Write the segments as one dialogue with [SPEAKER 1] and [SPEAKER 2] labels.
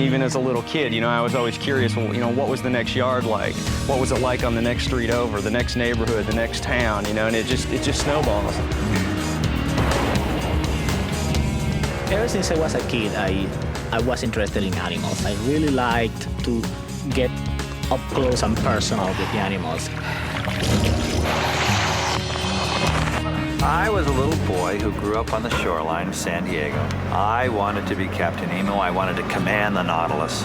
[SPEAKER 1] even as a little kid, I was always curious, well, what was the next yard like? What was it like on the next street over, the next neighborhood, the next town, and it just snowballs.
[SPEAKER 2] Ever since I was a kid, I was interested in animals. I really liked to get up close and personal with the animals.
[SPEAKER 3] I was a little boy who grew up on the shoreline of San Diego. I wanted to be Captain Nemo. I wanted to command the Nautilus.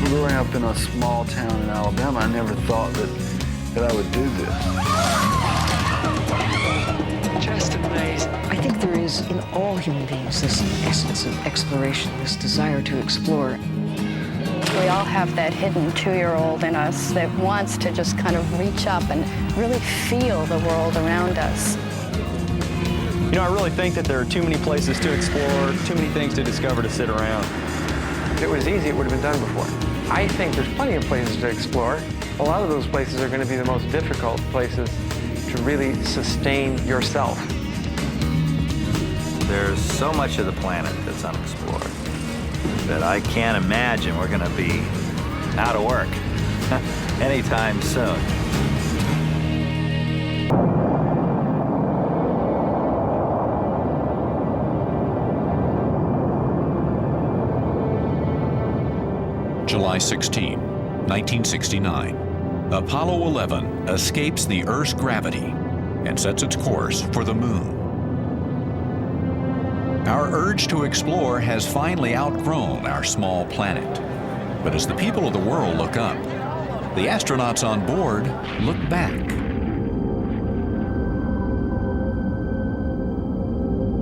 [SPEAKER 4] Growing up in a small town in Alabama, I never thought that I would do this.
[SPEAKER 5] Just amazing. I think there is in all human beings this essence of exploration, this desire to explore.
[SPEAKER 6] We all have that hidden 2-year-old in us that wants to just kind of reach up and really feel the world around us.
[SPEAKER 1] I really think that there are too many places to explore, too many things to discover to sit around.
[SPEAKER 7] If it was easy, it would have been done before. I think there's plenty of places to explore. A lot of those places are going to be the most difficult places to really sustain yourself.
[SPEAKER 3] There's so much of the planet that's unexplored that I can't imagine we're going to be out of work anytime soon.
[SPEAKER 8] July 16, 1969. Apollo 11 escapes the Earth's gravity and sets its course for the moon. Our urge to explore has finally outgrown our small planet. But as the people of the world look up, the astronauts on board look back.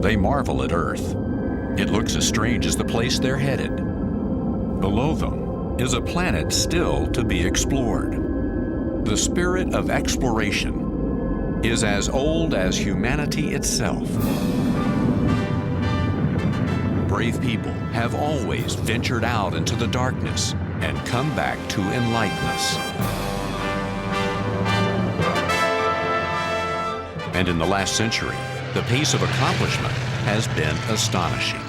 [SPEAKER 8] They marvel at Earth. It looks as strange as the place they're headed. Below them is a planet still to be explored. The spirit of exploration is as old as humanity itself. Brave people have always ventured out into the darkness and come back to enlighten us. And in the last century, the pace of accomplishment has been astonishing.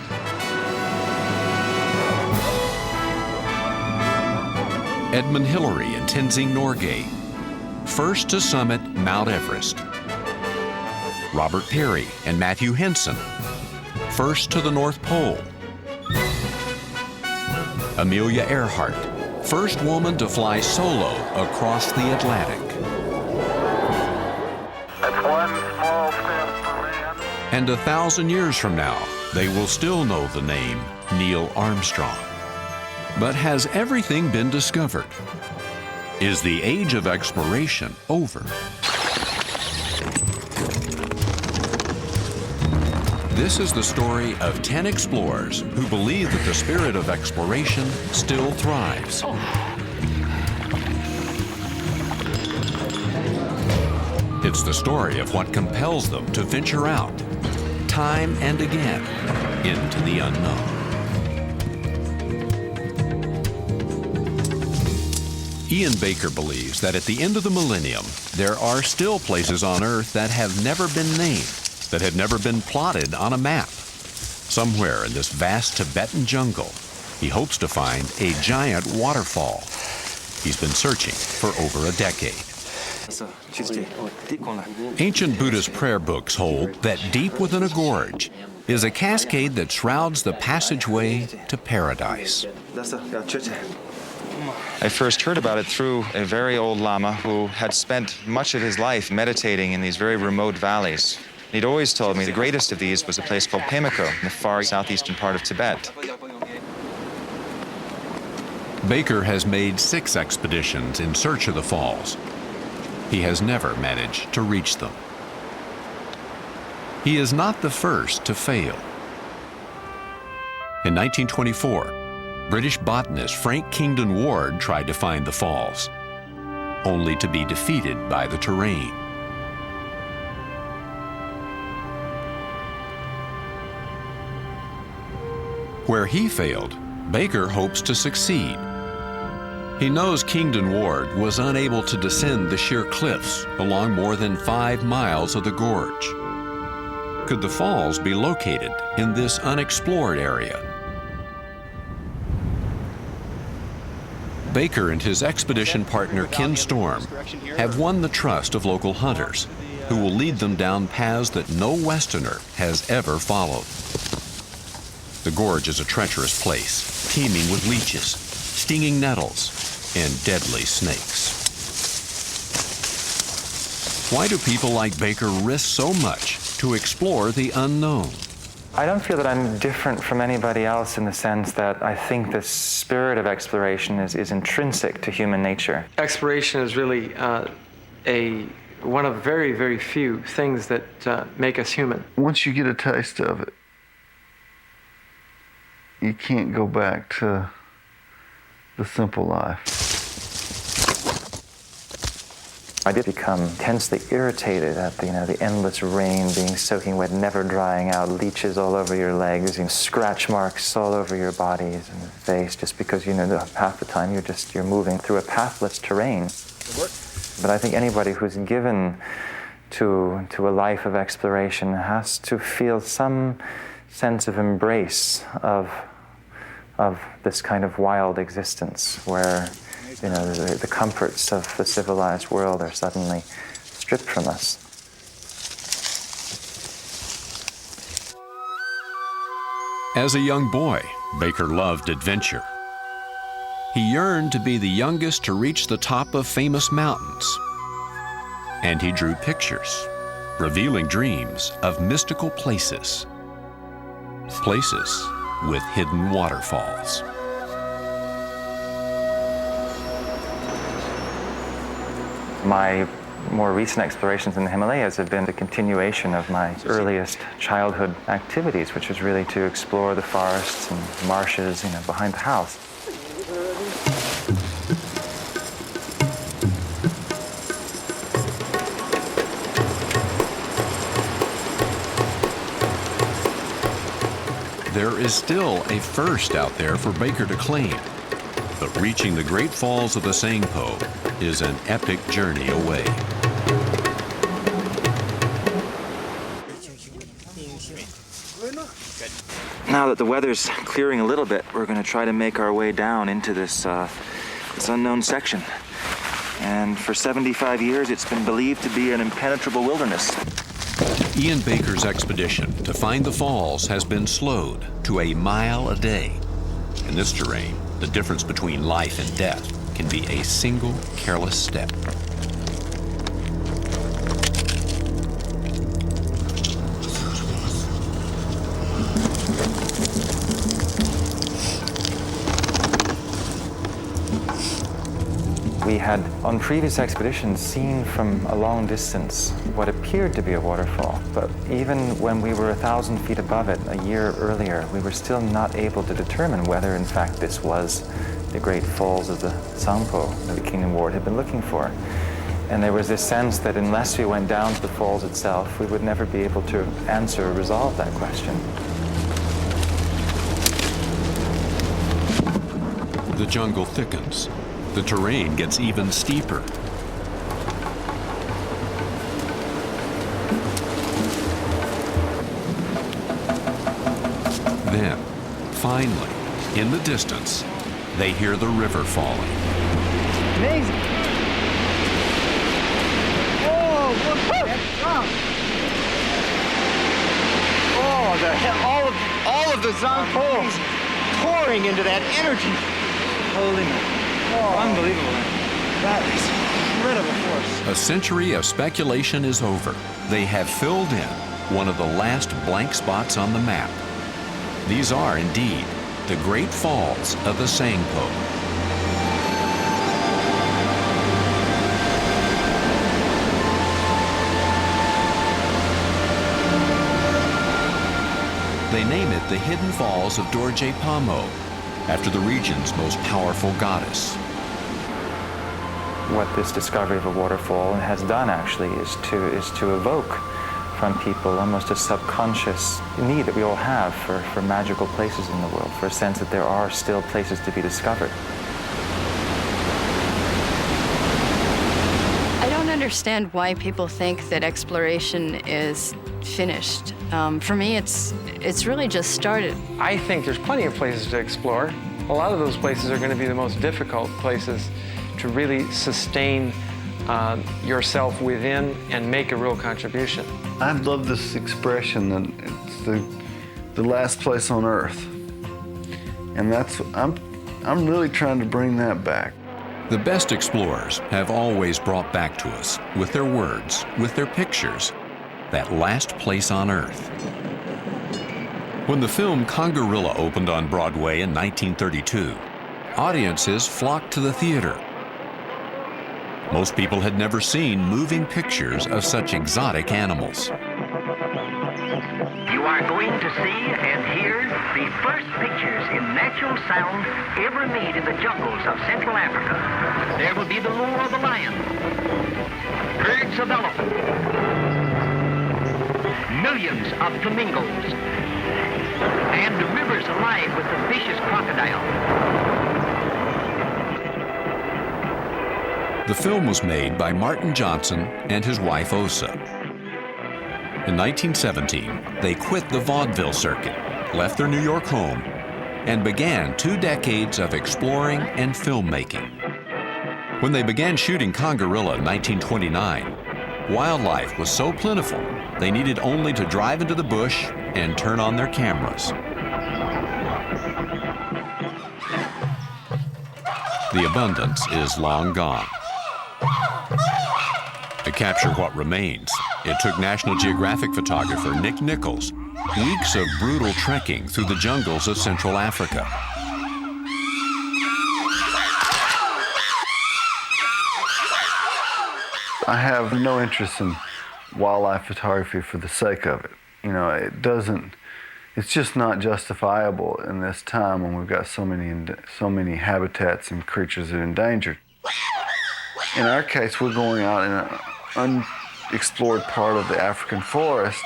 [SPEAKER 8] Edmund Hillary and Tenzing Norgay, first to summit Mount Everest. Robert Peary and Matthew Henson, first to the North Pole. Amelia Earhart, first woman to fly solo across the Atlantic.
[SPEAKER 9] That's one small step for man.
[SPEAKER 8] And 1,000 years from now, they will still know the name Neil Armstrong. But has everything been discovered? Is the age of exploration over? This is the story of 10 explorers who believe that the spirit of exploration still thrives. It's the story of what compels them to venture out, time and again, into the unknown. Ian Baker believes that at the end of the millennium, there are still places on Earth that have never been named, that have never been plotted on a map. Somewhere in this vast Tibetan jungle, he hopes to find a giant waterfall. He's been searching for over a decade. Ancient Buddhist prayer books hold that deep within a gorge is a cascade that shrouds the passageway to paradise.
[SPEAKER 10] I first heard about it through a very old Lama who had spent much of his life meditating in these very remote valleys. He'd always told me the greatest of these was a place called Pimlico in the far southeastern part of Tibet.
[SPEAKER 8] Baker has made 6 expeditions in search of the falls. He has never managed to reach them. He is not the first to fail. In 1924, British botanist Frank Kingdon Ward tried to find the falls, only to be defeated by the terrain. Where he failed, Baker hopes to succeed. He knows Kingdon Ward was unable to descend the sheer cliffs along more than 5 miles of the gorge. could the falls be located in this unexplored area? Baker and his expedition partner Ken Storm have won the trust of local hunters, who will lead them down paths that no Westerner has ever followed. The gorge is a treacherous place, teeming with leeches, stinging nettles, and deadly snakes. Why do people like Baker risk so much to explore the unknown?
[SPEAKER 10] I don't feel that I'm different from anybody else in the sense that I think the spirit of exploration is intrinsic to human nature.
[SPEAKER 7] Exploration is really one of very, very few things that make us human.
[SPEAKER 4] Once you get a taste of it, you can't go back to the simple life.
[SPEAKER 10] I did become intensely irritated at the endless rain being soaking wet, never drying out, leeches all over your legs, scratch marks all over your bodies and face, just because half the time you're moving through a pathless terrain. But I think anybody who's given to a life of exploration has to feel some sense of embrace of this kind of wild existence where the comforts of the civilized world are suddenly stripped from us.
[SPEAKER 8] As a young boy, Baker loved adventure. He yearned to be the youngest to reach the top of famous mountains. And he drew pictures, revealing dreams of mystical places. Places with hidden waterfalls.
[SPEAKER 10] My more recent explorations in the Himalayas have been the continuation of my earliest childhood activities, which was really to explore the forests and marshes, behind the house.
[SPEAKER 8] There is still a first out there for Baker to claim, but reaching the Great Falls of the Sangpo is an epic journey away.
[SPEAKER 10] Now that the weather's clearing a little bit, we're going to try to make our way down into this unknown section. And for 75 years, it's been believed to be an impenetrable wilderness.
[SPEAKER 8] Ian Baker's expedition to find the falls has been slowed to a mile a day. In this terrain, the difference between life and death can be a single careless step.
[SPEAKER 10] We had, on previous expeditions, seen from a long distance what appeared to be a waterfall, but even when we were 1,000 feet above it a year earlier, we were still not able to determine whether, in fact, this was the Great Falls of the Sangpo that the Kingdom Ward had been looking for. And there was this sense that unless we went down to the falls itself, we would never be able to answer or resolve that question.
[SPEAKER 8] The jungle thickens. The terrain gets even steeper. Then, finally, in the distance, they hear the river falling.
[SPEAKER 7] Amazing. Oh, look at that. Oh, all of the Sangpo pouring into that energy. Holy man. Oh, unbelievable. That is incredible force.
[SPEAKER 8] A century of speculation is over. They have filled in one of the last blank spots on the map. These are indeed the Great Falls of the Sangpo. They name it the Hidden Falls of Dorje Pamo, after the region's most powerful goddess.
[SPEAKER 10] What this discovery of a waterfall has done, actually, is to evoke from people almost a subconscious need that we all have for magical places in the world, for a sense that there are still places to be discovered.
[SPEAKER 6] I don't understand why people think that exploration is finished. For me, it's really just started.
[SPEAKER 7] I think there's plenty of places to explore. A lot of those places are going to be the most difficult places to really sustain yourself within and make a real contribution.
[SPEAKER 4] I love this expression that it's the last place on Earth. And I'm really trying to bring that back.
[SPEAKER 8] The best explorers have always brought back to us, with their words, with their pictures, that last place on Earth. When the film Congarilla opened on Broadway in 1932, audiences flocked to the theater. Most people had never seen moving pictures of such exotic animals.
[SPEAKER 11] You are going to see and hear the first pictures in natural sound ever made in the jungles of Central Africa. There will be the roar of a lion, herds of elephants, millions of flamingos, and rivers alive with the vicious crocodile.
[SPEAKER 8] The film was made by Martin Johnson and his wife Osa. In 1917, they quit the vaudeville circuit, left their New York home, and began 2 decades of exploring and filmmaking. When they began shooting Congarilla in 1929, wildlife was so plentiful they needed only to drive into the bush and turn on their cameras. The abundance is long gone. To capture what remains, it took National Geographic photographer Nick Nichols weeks of brutal trekking through the jungles of Central Africa.
[SPEAKER 4] I have no interest in wildlife photography for the sake of it. You know, it's just not justifiable in this time when we've got so many habitats and creatures that are endangered. In our case, we're going out in an unexplored part of the African forest.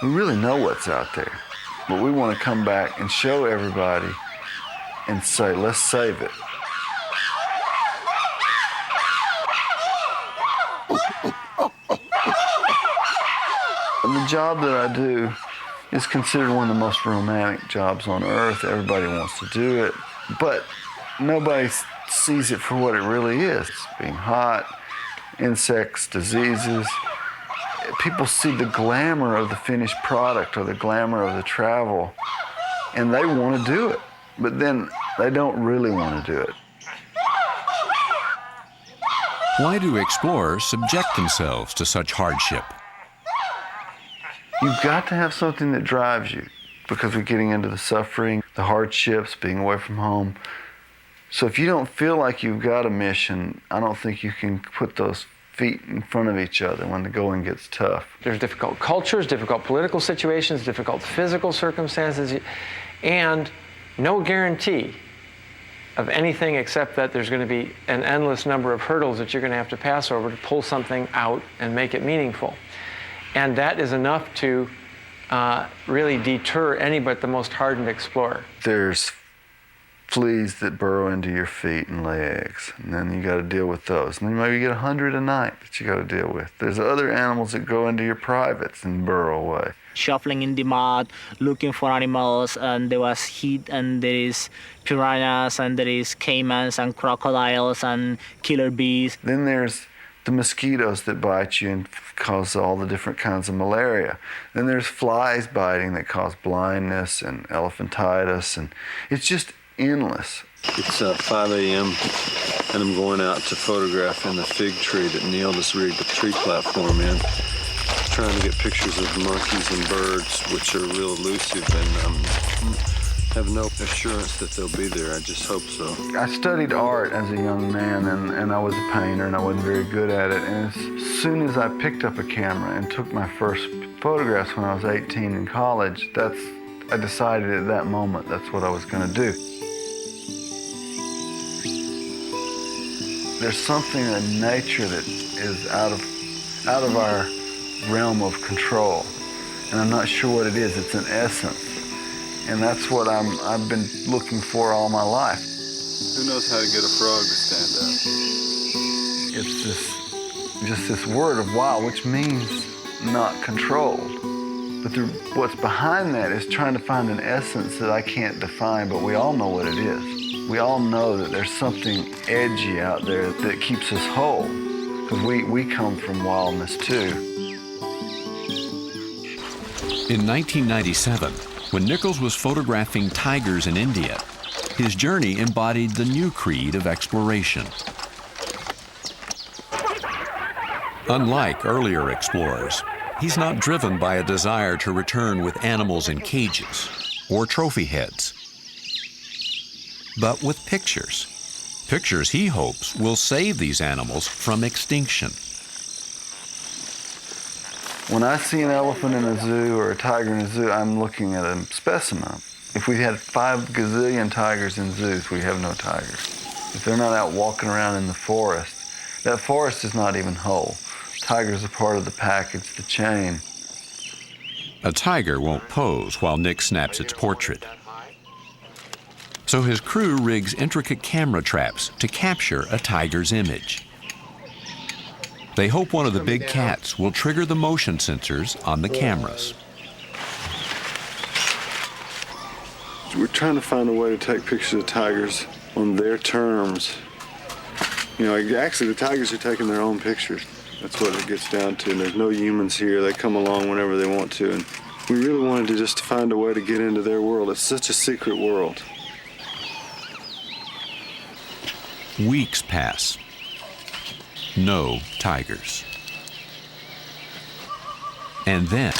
[SPEAKER 4] We really know what's out there, but we want to come back and show everybody and say, let's save it. The job that I do is considered one of the most romantic jobs on earth. Everybody wants to do it, but nobody sees it for what it really is. It's being hot, insects, diseases. People see the glamour of the finished product or the glamour of the travel, and they want to do it, but then they don't really want to do it.
[SPEAKER 8] Why do explorers subject themselves to such hardship?
[SPEAKER 4] You've got to have something that drives you, because we're getting into the suffering, the hardships, being away from home. So if you don't feel like you've got a mission, I don't think you can put those feet in front of each other when the going gets tough.
[SPEAKER 7] There's difficult cultures, difficult political situations, difficult physical circumstances, and no guarantee of anything except that there's going to be an endless number of hurdles that you're going to have to pass over to pull something out and make it meaningful. And that is enough to really deter any but the most hardened explorer.
[SPEAKER 4] There's fleas that burrow into your feet and lay eggs, and then you got to deal with those. And then maybe you get 100 a night that you got to deal with. There's other animals that go into your privates and burrow away.
[SPEAKER 2] Shuffling in the mud, looking for animals, and there was heat, and there is piranhas, and there is caimans, and crocodiles, and killer bees.
[SPEAKER 4] Then there's the mosquitoes that bite you and cause all the different kinds of malaria. Then there's flies biting that cause blindness and elephantitis, and it's just endless.
[SPEAKER 12] It's 5 a.m. and I'm going out to photograph in the fig tree that Neil has rigged the tree platform in. Trying to get pictures of monkeys and birds, which are real elusive, and have no assurance that they'll be there. I just hope so.
[SPEAKER 4] I studied art as a young man, and I was a painter, and I wasn't very good at it. And as soon as I picked up a camera and took my first photographs when I was 18 in college, I decided at that moment that's what I was going to do. There's something in nature that is out of our realm of control, and I'm not sure what it is. It's an essence. And that's what I've been looking for all my life.
[SPEAKER 12] Who knows how to get a frog to stand up?
[SPEAKER 4] It's this just this word of wild, which means not controlled. But what's behind that is trying to find an essence that I can't define, but we all know what it is. We all know that there's something edgy out there that keeps us whole, because we come from wildness too.
[SPEAKER 8] In 1997, when Nichols was photographing tigers in India, his journey embodied the new creed of exploration. Unlike earlier explorers, he's not driven by a desire to return with animals in cages or trophy heads, but with pictures. Pictures he hopes will save these animals from extinction.
[SPEAKER 4] When I see an elephant in a zoo or a tiger in a zoo, I'm looking at a specimen. If we had 5 gazillion tigers in zoos, we have no tigers. If they're not out walking around in the forest, that forest is not even whole. Tigers are part of the package, the chain.
[SPEAKER 8] A tiger won't pose while Nick snaps its portrait. So his crew rigs intricate camera traps to capture a tiger's image. They hope one of the big cats will trigger the motion sensors on the cameras.
[SPEAKER 12] We're trying to find a way to take pictures of tigers on their terms. You know, actually the tigers are taking their own pictures. That's what it gets down to. And there's no humans here. They come along whenever they want to. And we really wanted to just find a way to get into their world. It's such a secret world.
[SPEAKER 8] Weeks pass. No tigers. And then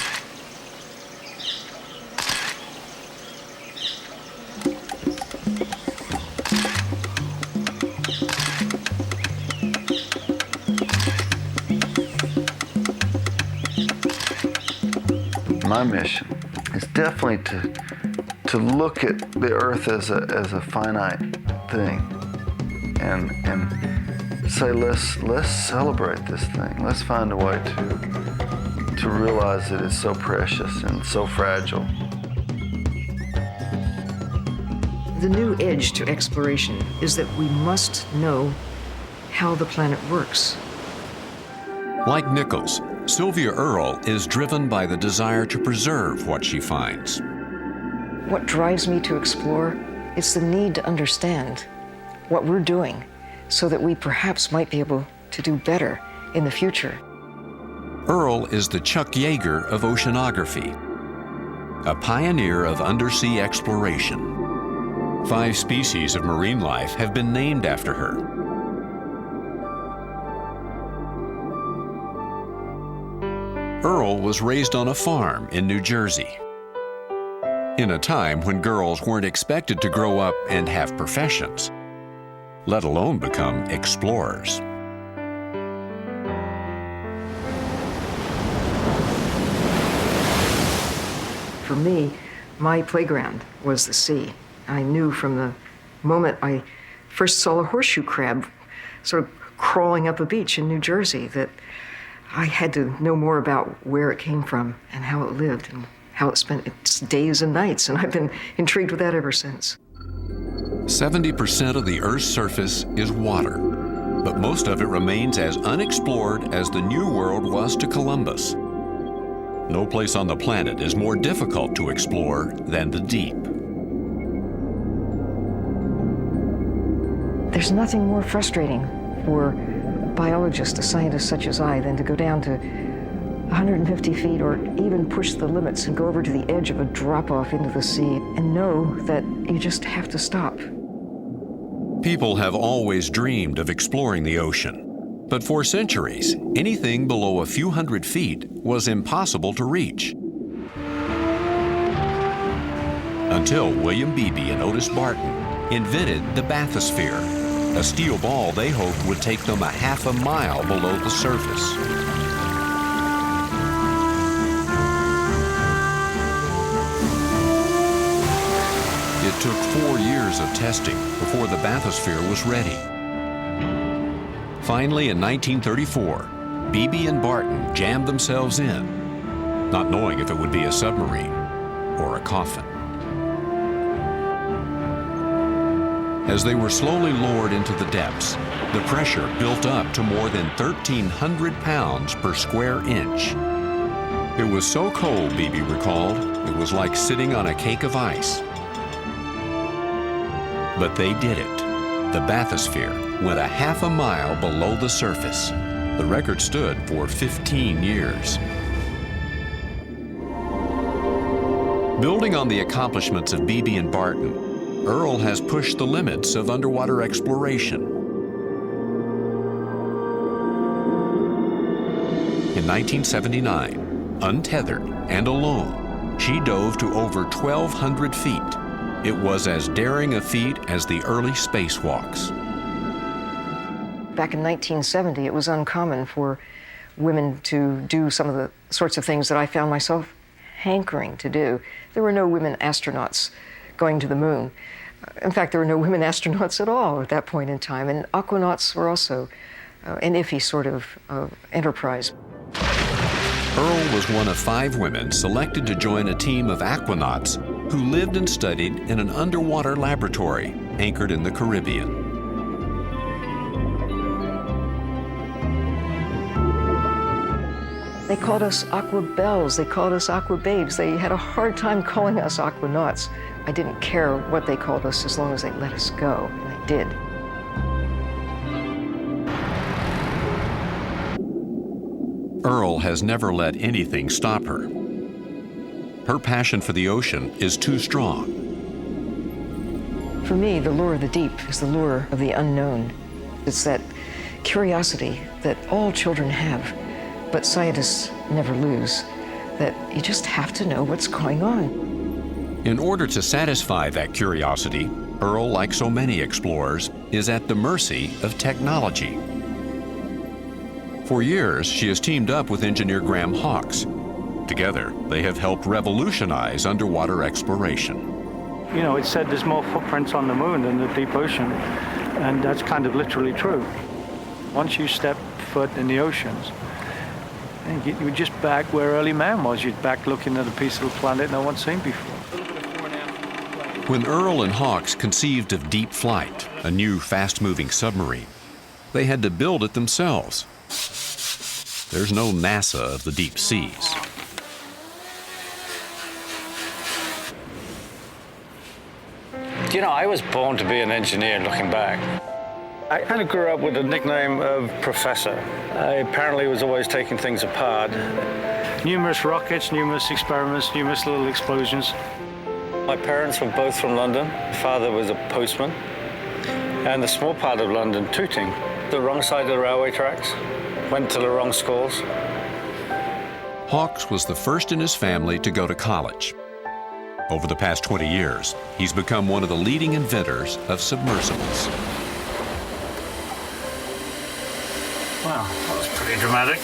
[SPEAKER 4] my mission is definitely to look at the earth as a finite thing and say let's celebrate this thing. Let's find a way to realize that it's so precious and so fragile.
[SPEAKER 5] The new edge to exploration is that we must know how the planet works.
[SPEAKER 8] like Nichols, Sylvia Earle is driven by the desire to preserve what she finds.
[SPEAKER 5] What drives me to explore is the need to understand what we're doing so that we perhaps might be able to do better in the future.
[SPEAKER 8] Earle is the Chuck Yeager of oceanography, a pioneer of undersea exploration. 5 species of marine life have been named after her. Earle was raised on a farm in New Jersey, in a time when girls weren't expected to grow up and have professions, let alone become explorers.
[SPEAKER 5] For me, my playground was the sea. I knew from the moment I first saw a horseshoe crab sort of crawling up a beach in New Jersey that I had to know more about where it came from and how it lived and how it spent its days and nights, and I've been intrigued with that ever since.
[SPEAKER 8] 70% of the Earth's surface is water, but most of it remains as unexplored as the New World was to Columbus. No place on the planet is more difficult to explore than the deep.
[SPEAKER 5] There's nothing more frustrating for a biologist, a scientist such as I, than to go down to 150 feet or even push the limits and go over to the edge of a drop-off into the sea and know that you just have to stop.
[SPEAKER 8] People have always dreamed of exploring the ocean, but for centuries, anything below a few hundred feet was impossible to reach. Until William Beebe and Otis Barton invented the bathysphere, a steel ball they hoped would take them a half a mile below the surface. It took 4 years of testing before the bathysphere was ready. Finally, in 1934, Beebe and Barton jammed themselves in, not knowing if it would be a submarine or a coffin. As they were slowly lowered into the depths, the pressure built up to more than 1,300 pounds per square inch. It was so cold, Beebe recalled, it was like sitting on a cake of ice. But they did it. The bathysphere went a half a mile below the surface. The record stood for 15 years. Building on the accomplishments of Beebe and Barton, Earl has pushed the limits of underwater exploration. In 1979, untethered and alone, she dove to over 1,200 feet. It was as daring a feat as the early spacewalks.
[SPEAKER 5] Back in 1970, it was uncommon for women to do some of the sorts of things that I found myself hankering to do. There were no women astronauts going to the moon. In fact, there were no women astronauts at all at that point in time, and aquanauts were also an iffy sort of enterprise.
[SPEAKER 8] Earl was one of 5 women selected to join a team of aquanauts who lived and studied in an underwater laboratory anchored in the Caribbean.
[SPEAKER 5] They called us aqua belles, they called us aqua babes. They had a hard time calling us aquanauts. I didn't care what they called us as long as they let us go, and they did.
[SPEAKER 8] Earl has never let anything stop her. Her passion for the ocean is too strong.
[SPEAKER 5] For me, the lure of the deep is the lure of the unknown. It's that curiosity that all children have, but scientists never lose, that you just have to know what's going on.
[SPEAKER 8] In order to satisfy that curiosity, Earl, like so many explorers, is at the mercy of technology. For years, she has teamed up with engineer Graham Hawkes. Together, they have helped revolutionize underwater exploration.
[SPEAKER 13] You know, it's said there's more footprints on the moon than the deep ocean, and that's kind of literally true. Once you step foot in the oceans, you're just back where early man was. You're back looking at a piece of the planet no one's seen before.
[SPEAKER 8] When Earl and Hawkes conceived of deep flight, a new fast-moving submarine, they had to build it themselves. There's no NASA of the deep seas.
[SPEAKER 14] You know, I was born to be an engineer looking back. I kind of grew up with the nickname of Professor. I apparently was always taking things apart.
[SPEAKER 13] Numerous rockets, numerous experiments, numerous little explosions.
[SPEAKER 14] My parents were both from London. My father was a postman. And the small part of London, Tooting, the wrong side of the railway tracks, went to the wrong schools.
[SPEAKER 8] Hawkes was the first in his family to go to college. Over the past 20 years, he's become one of the leading inventors of submersibles.
[SPEAKER 14] Wow, that was pretty dramatic.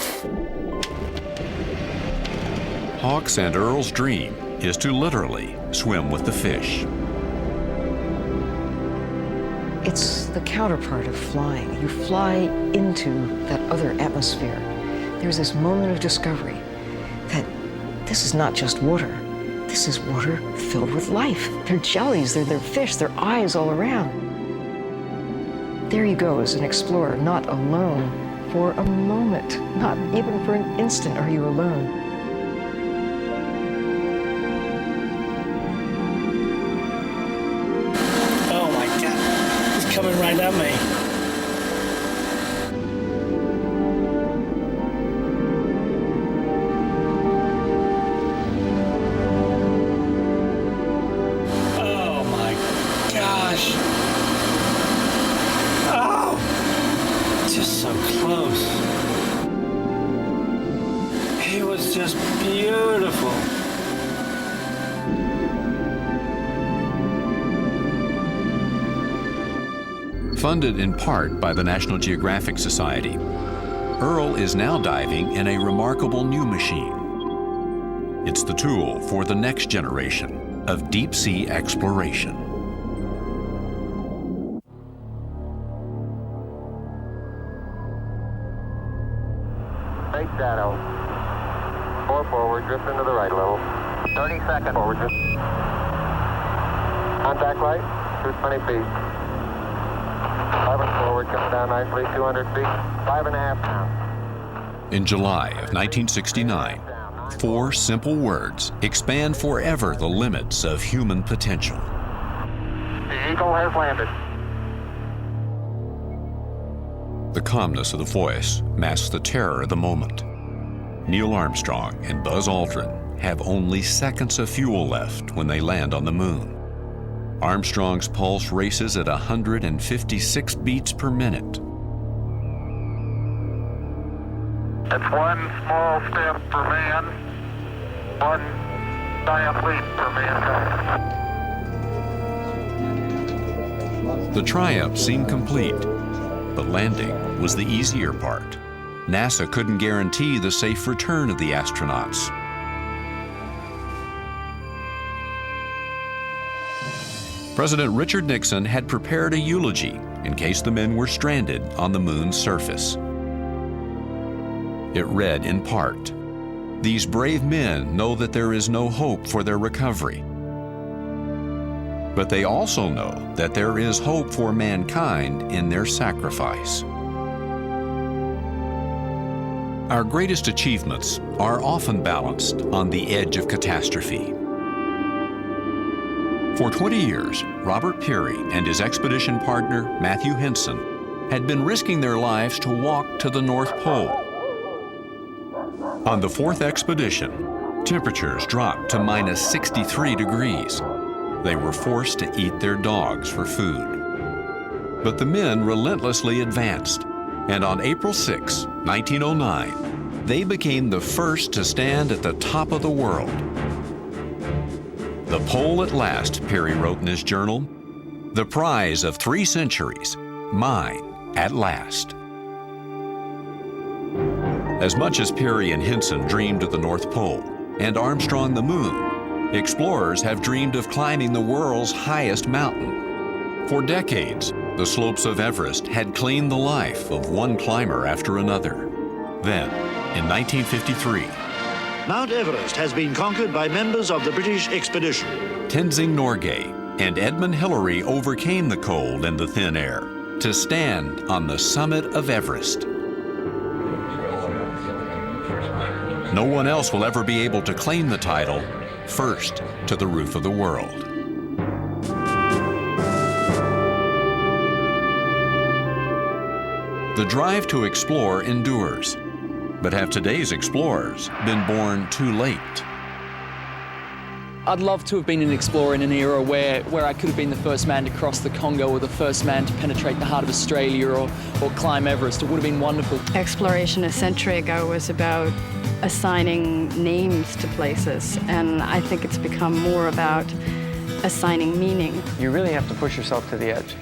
[SPEAKER 8] Hawkes and Earl's dream is to literally swim with the fish.
[SPEAKER 5] It's the counterpart of flying. You fly into that other atmosphere. There's this moment of discovery that this is not just water. This is water filled with life. They're jellies, they're fish, they're eyes all around. There you go as an explorer, not alone for a moment, not even for an instant are you alone.
[SPEAKER 14] Oh my God, he's coming right at me.
[SPEAKER 8] Funded in part by the National Geographic Society, Earl is now diving in a remarkable new machine. It's the tool for the next generation of deep-sea exploration.
[SPEAKER 9] Big shadow. 4 forward, drift into the right a little. 30 seconds forward, drift. Contact light, 220 feet. 11 forward, coming down nicely, 200 feet, 5.5 now.
[SPEAKER 8] In July of 1969, 4 simple words expand forever the limits of human potential.
[SPEAKER 9] The Eagle has landed.
[SPEAKER 8] The calmness of the voice masks the terror of the moment. Neil Armstrong and Buzz Aldrin have only seconds of fuel left when they land on the moon. Armstrong's pulse races at 156 beats per minute.
[SPEAKER 9] It's one small step for man, one giant leap for mankind.
[SPEAKER 8] The triumph seemed complete, but landing was the easier part. NASA couldn't guarantee the safe return of the astronauts. President Richard Nixon had prepared a eulogy in case the men were stranded on the moon's surface. It read in part, "These brave men know that there is no hope for their recovery. But they also know that there is hope for mankind in their sacrifice." Our greatest achievements are often balanced on the edge of catastrophe. For 20 years, Robert Peary and his expedition partner, Matthew Henson, had been risking their lives to walk to the North Pole. On the 4th expedition, temperatures dropped to minus 63 degrees. They were forced to eat their dogs for food. But the men relentlessly advanced, and on April 6, 1909, they became the first to stand at the top of the world. "The pole at last," Peary wrote in his journal. "The prize of 3 centuries, mine at last." As much as Peary and Henson dreamed of the North Pole and Armstrong the moon, explorers have dreamed of climbing the world's highest mountain. For decades, the slopes of Everest had claimed the life of one climber after another. Then, in 1953,
[SPEAKER 15] Mount Everest has been conquered by members of the British expedition.
[SPEAKER 8] Tenzing Norgay and Edmund Hillary overcame the cold and the thin air to stand on the summit of Everest. No one else will ever be able to claim the title, first to the roof of the world. The drive to explore endures, but have today's explorers been born too late?
[SPEAKER 16] I'd love to have been an explorer in an era where I could have been the first man to cross the Congo or the first man to penetrate the heart of Australia or climb Everest. It would have been wonderful.
[SPEAKER 6] Exploration a century ago was about assigning names to places, and I think it's become more about assigning meaning.
[SPEAKER 7] You really have to push yourself to the edge.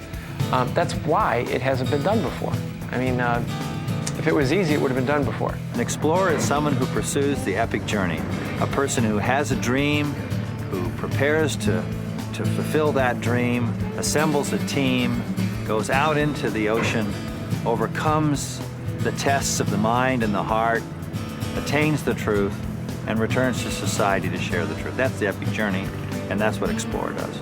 [SPEAKER 7] That's why it hasn't been done before. I mean, if it was easy, it would have been done before.
[SPEAKER 3] An explorer is someone who pursues the epic journey, a person who has a dream, who prepares to fulfill that dream, assembles a team, goes out into the ocean, overcomes the tests of the mind and the heart, attains the truth, and returns to society to share the truth. That's the epic journey, and that's what Explorer does.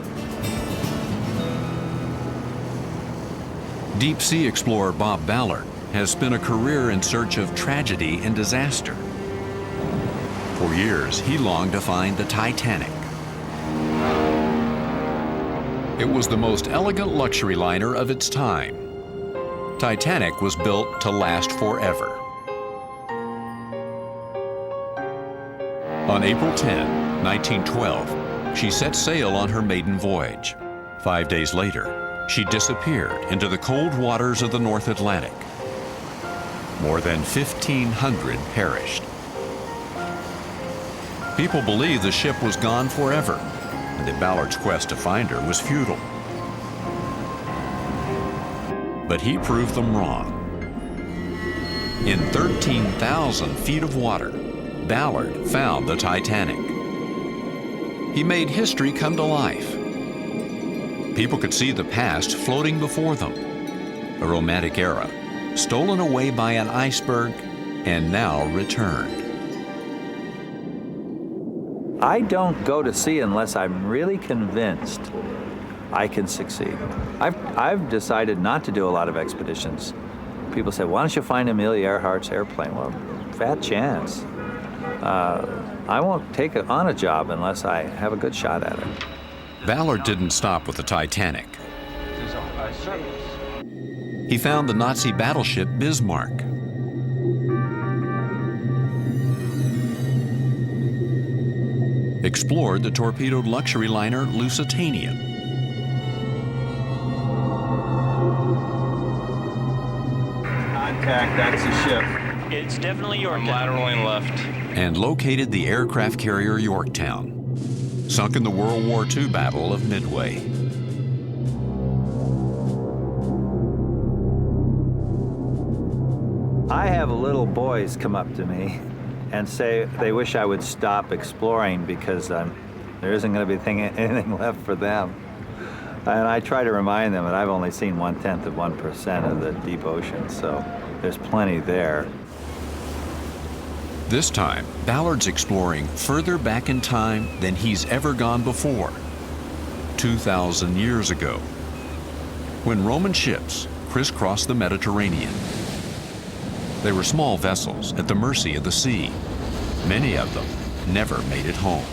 [SPEAKER 8] Deep sea explorer Bob Ballard has spent a career in search of tragedy and disaster. For years, he longed to find the Titanic. It was the most elegant luxury liner of its time. Titanic was built to last forever. On April 10, 1912, she set sail on her maiden voyage. 5 days later, she disappeared into the cold waters of the North Atlantic. More than 1,500 perished. People believed the ship was gone forever, and that Ballard's quest to find her was futile. But he proved them wrong. In 13,000 feet of water, Ballard found the Titanic. He made history come to life. People could see the past floating before them, a romantic era, stolen away by an iceberg and now returned.
[SPEAKER 3] I don't go to sea unless I'm really convinced I can succeed. I've decided not to do a lot of expeditions. People say, why don't you find Amelia Earhart's airplane? Well, fat chance. I won't take on a job unless I have a good shot at it.
[SPEAKER 8] Ballard didn't stop with the Titanic. He found the Nazi battleship Bismarck. Explored the torpedoed luxury liner Lusitania.
[SPEAKER 3] Contact, that's the ship.
[SPEAKER 17] It's definitely Yorktown.
[SPEAKER 10] I'm lateraling left.
[SPEAKER 8] And located the aircraft carrier Yorktown, sunk in the World War II Battle of Midway.
[SPEAKER 3] I have little boys come up to me and say they wish I would stop exploring because there isn't going to be anything left for them. And I try to remind them that I've only seen 0.1% of the deep ocean, so there's plenty there.
[SPEAKER 8] This time, Ballard's exploring further back in time than he's ever gone before, 2,000 years ago, when Roman ships crisscrossed the Mediterranean. They were small vessels at the mercy of the sea. Many of them never made it home.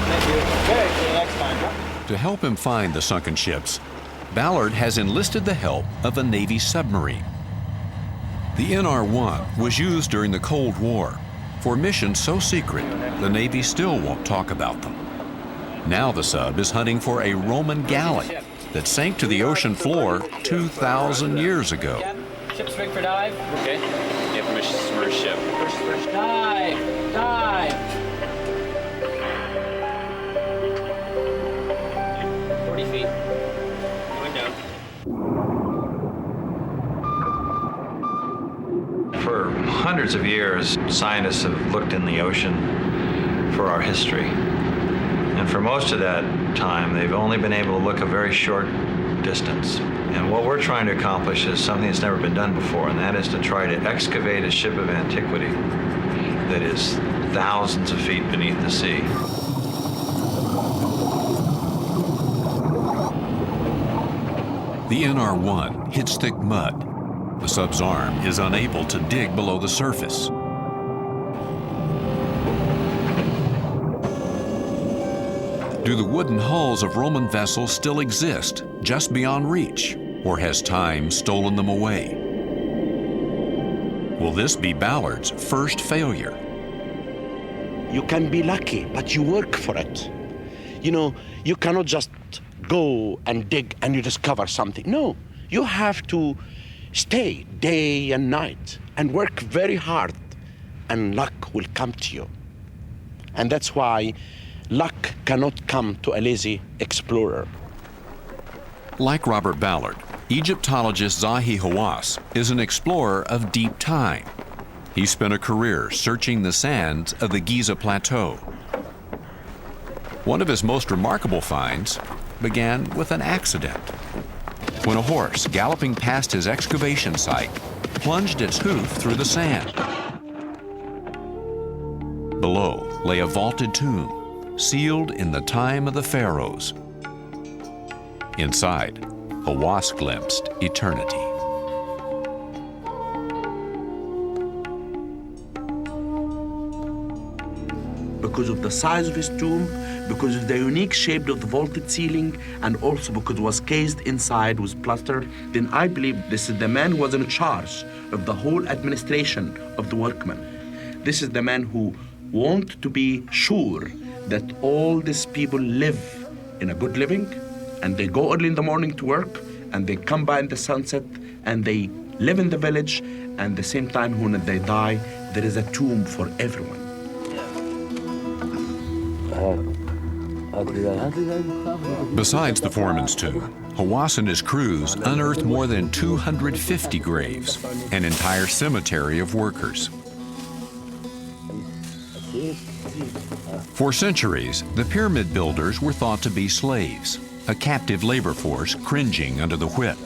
[SPEAKER 3] Thank you. Okay, see you next time.
[SPEAKER 8] To help him find the sunken ships, Ballard has enlisted the help of a Navy submarine. The NR-1 was used during the Cold War for missions so secret the Navy still won't talk about them. Now the sub is hunting for a Roman galley that sank to the ocean floor 2,000 years ago.
[SPEAKER 17] Ship's rigged for dive. Okay. You have permission to submerge ship. Dive! Dive! 40 feet. Going down.
[SPEAKER 3] For hundreds of years, scientists have looked in the ocean for our history. And for most of that time, they've only been able to look a very short distance. And what we're trying to accomplish is something that's never been done before, and that is to try to excavate a ship of antiquity that is thousands of feet beneath the sea.
[SPEAKER 8] The NR-1 hits thick mud. The sub's arm is unable to dig below the surface. Do the wooden hulls of Roman vessels still exist just beyond reach, or has time stolen them away? Will this be Ballard's first failure?
[SPEAKER 18] You can be lucky, but you work for it. You know, you cannot just go and dig and you discover something. No, you have to stay day and night and work very hard, and luck will come to you. And that's why luck cannot come to a lazy explorer.
[SPEAKER 8] Like Robert Ballard, Egyptologist Zahi Hawass is an explorer of deep time. He spent a career searching the sands of the Giza Plateau. One of his most remarkable finds began with an accident, when a horse galloping past his excavation site plunged its hoof through the sand. Below lay a vaulted tomb, sealed in the time of the pharaohs. Inside, Hawass glimpsed eternity.
[SPEAKER 18] Because of the size of his tomb, because of the unique shape of the vaulted ceiling, and also because it was cased inside with plaster, then I believe this is the man who was in charge of the whole administration of the workmen. This is the man who wanted to be sure that all these people live in a good living, and they go early in the morning to work, and they come by in the sunset, and they live in the village, and at the same time when they die, there is a tomb for everyone.
[SPEAKER 8] Besides the foreman's tomb, Hawass and his crews unearthed more than 250 graves, an entire cemetery of workers. For centuries, the pyramid builders were thought to be slaves, a captive labor force cringing under the whip.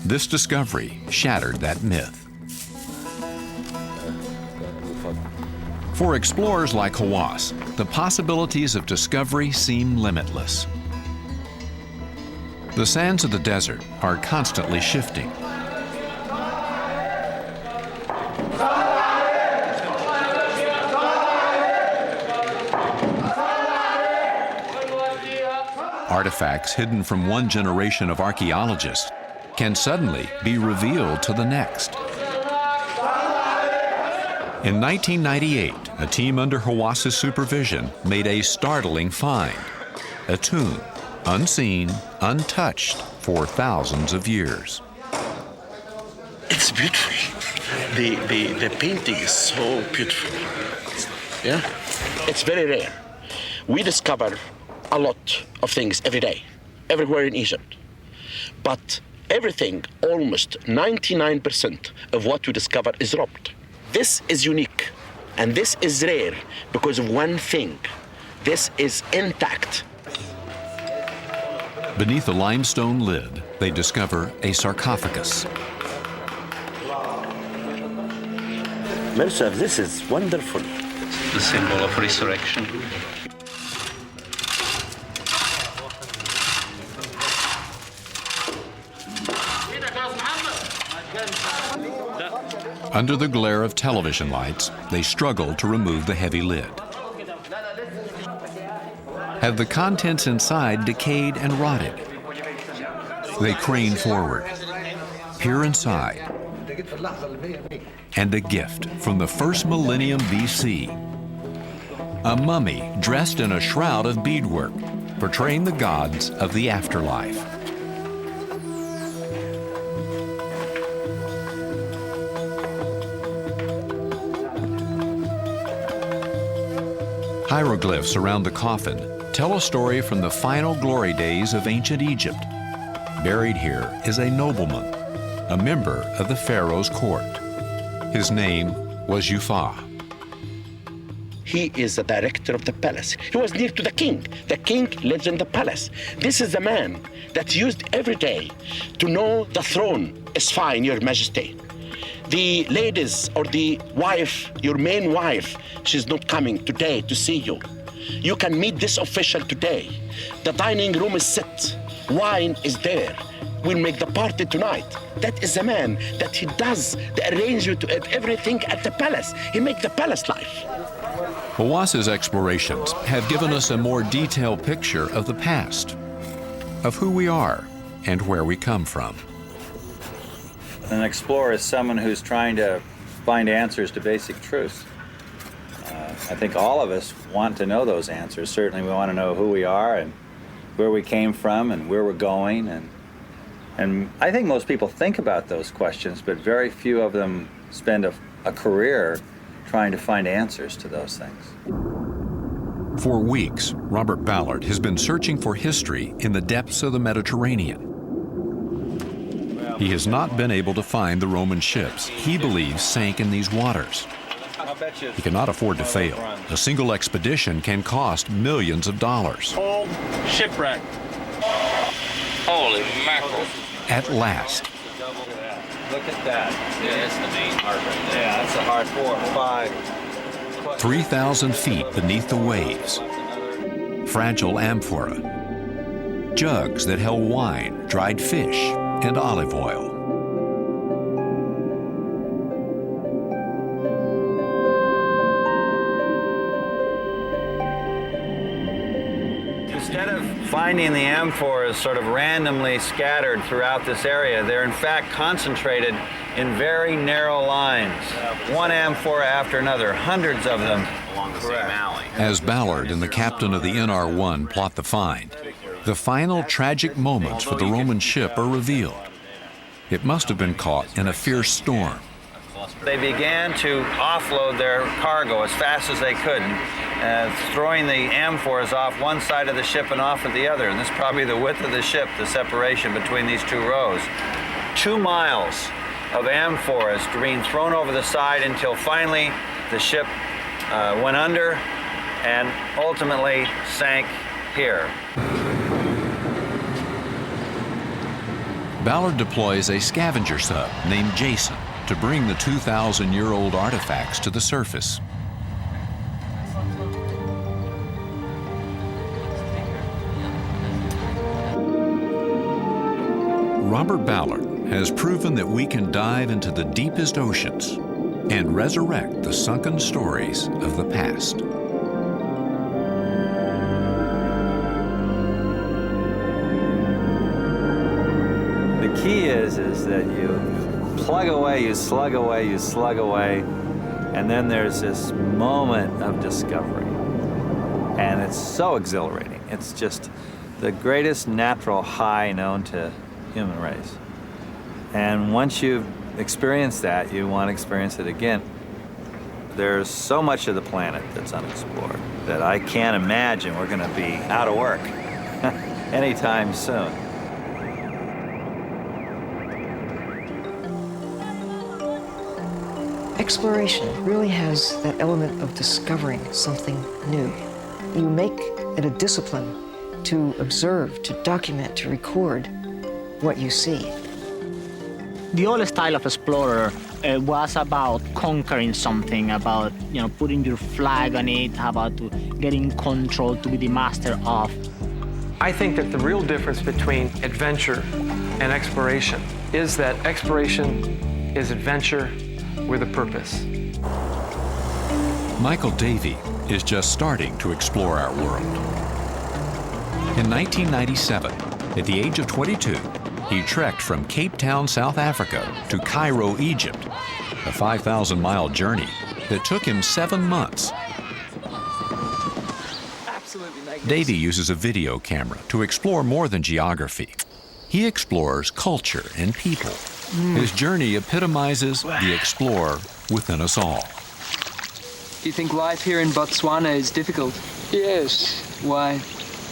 [SPEAKER 8] This discovery shattered that myth. For explorers like Hawass, the possibilities of discovery seem limitless. The sands of the desert are constantly shifting. Artifacts hidden from one generation of archaeologists can suddenly be revealed to the next. In 1998, a team under Hawass's supervision made a startling find: a tomb, unseen, untouched for thousands of years.
[SPEAKER 19] It's beautiful. The painting is so beautiful. Yeah, it's very rare. We discover a lot of things every day, everywhere in Egypt. But everything, almost 99% of what we discover is robbed. This is unique, and this is rare because of one thing. This is intact.
[SPEAKER 8] Beneath a limestone lid, they discover a sarcophagus.
[SPEAKER 19] Mirsad, this is wonderful.
[SPEAKER 14] The symbol of resurrection.
[SPEAKER 8] Under the glare of television lights, they struggle to remove the heavy lid. Have the contents inside decayed and rotted? They crane forward, peer inside, and a gift from the first millennium BC. A mummy dressed in a shroud of beadwork, portraying the gods of the afterlife. Hieroglyphs around the coffin tell a story from the final glory days of ancient Egypt. Buried here is a nobleman, a member of the pharaoh's court. His name was Yufa.
[SPEAKER 19] He is the director of the palace. He was near to the king. The king lives in the palace. This is the man that's used every day to know the throne is fine, Your Majesty. The ladies or the wife, your main wife, she's not coming today to see you. You can meet this official today. The dining room is set. Wine is there. We'll make the party tonight. That is the man that he does the arrangement of everything at the palace. He makes the palace life.
[SPEAKER 8] Hawass's explorations have given us a more detailed picture of the past, of who we are and where we come from.
[SPEAKER 3] An explorer is someone who's trying to find answers to basic truths. I think all of us want to know those answers. Certainly we want to know who we are and where we came from and where we're going. And I think most people think about those questions, but very few of them spend a career trying to find answers to those things.
[SPEAKER 8] For weeks, Robert Ballard has been searching for history in the depths of the Mediterranean. He has not been able to find the Roman ships he believes sank in these waters. He cannot afford to fail. A single expedition can cost millions of dollars.
[SPEAKER 14] Old shipwreck. Holy mackerel.
[SPEAKER 8] At last.
[SPEAKER 3] Look at that.
[SPEAKER 17] Yeah, that's the main part right there.
[SPEAKER 3] Yeah, that's a hard 4 or 5.
[SPEAKER 8] 3,000 feet beneath the waves. Fragile amphora. Jugs that held wine, dried fish, and olive oil.
[SPEAKER 3] Instead of finding the amphoras sort of randomly scattered throughout this area, they're in fact concentrated in very narrow lines. One amphora after another, hundreds of them.
[SPEAKER 17] Along the same alley.
[SPEAKER 8] As Ballard and the captain of the NR-1 plot the find, the final tragic moments for the Roman ship are revealed. It must have been caught in a fierce storm.
[SPEAKER 3] They began to offload their cargo as fast as they could, throwing the amphoras off one side of the ship and off of the other. And this is probably the width of the ship, the separation between these two rows. 2 miles of amphoras being thrown over the side until finally the ship went under and ultimately sank here.
[SPEAKER 8] Ballard deploys a scavenger sub named Jason to bring the 2,000-year-old artifacts to the surface. Robert Ballard has proven that we can dive into the deepest oceans and resurrect the sunken stories of the past.
[SPEAKER 3] The key is that you plug away, you slug away, you slug away, and then there's this moment of discovery. And it's so exhilarating. It's just the greatest natural high known to human race. And once you've experienced that, you want to experience it again. There's so much of the planet that's unexplored that I can't imagine we're going to be out of work anytime soon.
[SPEAKER 5] Exploration really has that element of discovering something new. You make it a discipline to observe, to document, to record what you see.
[SPEAKER 2] The old style of explorer was about conquering something, about putting your flag on it, about getting control, to be the master of.
[SPEAKER 7] I think that the real difference between adventure and exploration is that exploration is adventure with a purpose.
[SPEAKER 8] Michael Davey is just starting to explore our world. In 1997, at the age of 22, he trekked from Cape Town, South Africa to Cairo, Egypt, a 5,000-mile journey that took him 7 months. Davey uses a video camera to explore more than geography. He explores culture and people. His journey epitomizes the explorer within us all.
[SPEAKER 20] Do you think life here in Botswana is difficult?
[SPEAKER 21] Yes.
[SPEAKER 20] Why?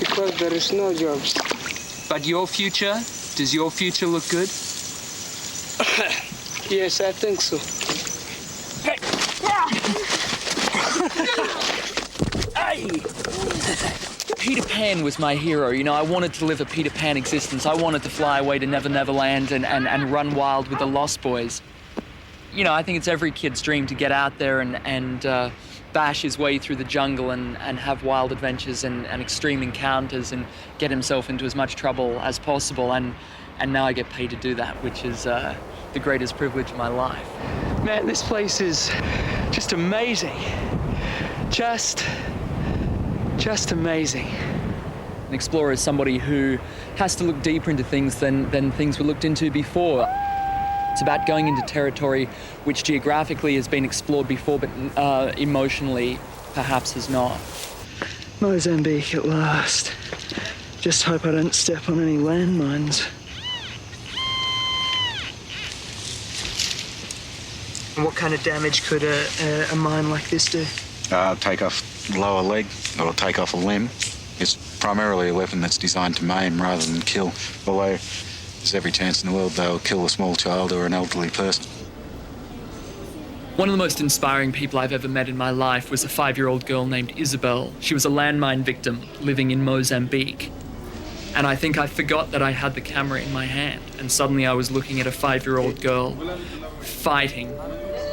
[SPEAKER 21] Because there is no jobs.
[SPEAKER 20] But your future? Does your future look good?
[SPEAKER 21] Yes, I think so.
[SPEAKER 16] Peter Pan was my hero. I wanted to live a Peter Pan existence. I wanted to fly away to Never Never Land and run wild with the Lost Boys. I think it's every kid's dream to get out there and bash his way through the jungle and have wild adventures and extreme encounters and get himself into as much trouble as possible. And now I get paid to do that, which is the greatest privilege of my life.
[SPEAKER 21] Man, this place is just amazing. Just amazing.
[SPEAKER 16] An explorer is somebody who has to look deeper into things than things were looked into before. It's about going into territory which geographically has been explored before, but emotionally perhaps has not.
[SPEAKER 21] Mozambique at last. Just hope I don't step on any landmines. And what kind of damage could a mine like this do?
[SPEAKER 22] Take off the lower leg or take off a limb. It's primarily a weapon that's designed to maim rather than kill, although there's every chance in the world they'll kill a small child or an elderly person.
[SPEAKER 16] One of the most inspiring people I've ever met in my life was a 5-year-old girl named Isabel. She was a landmine victim living in Mozambique. And I think I forgot that I had the camera in my hand, and suddenly I was looking at a 5-year-old girl fighting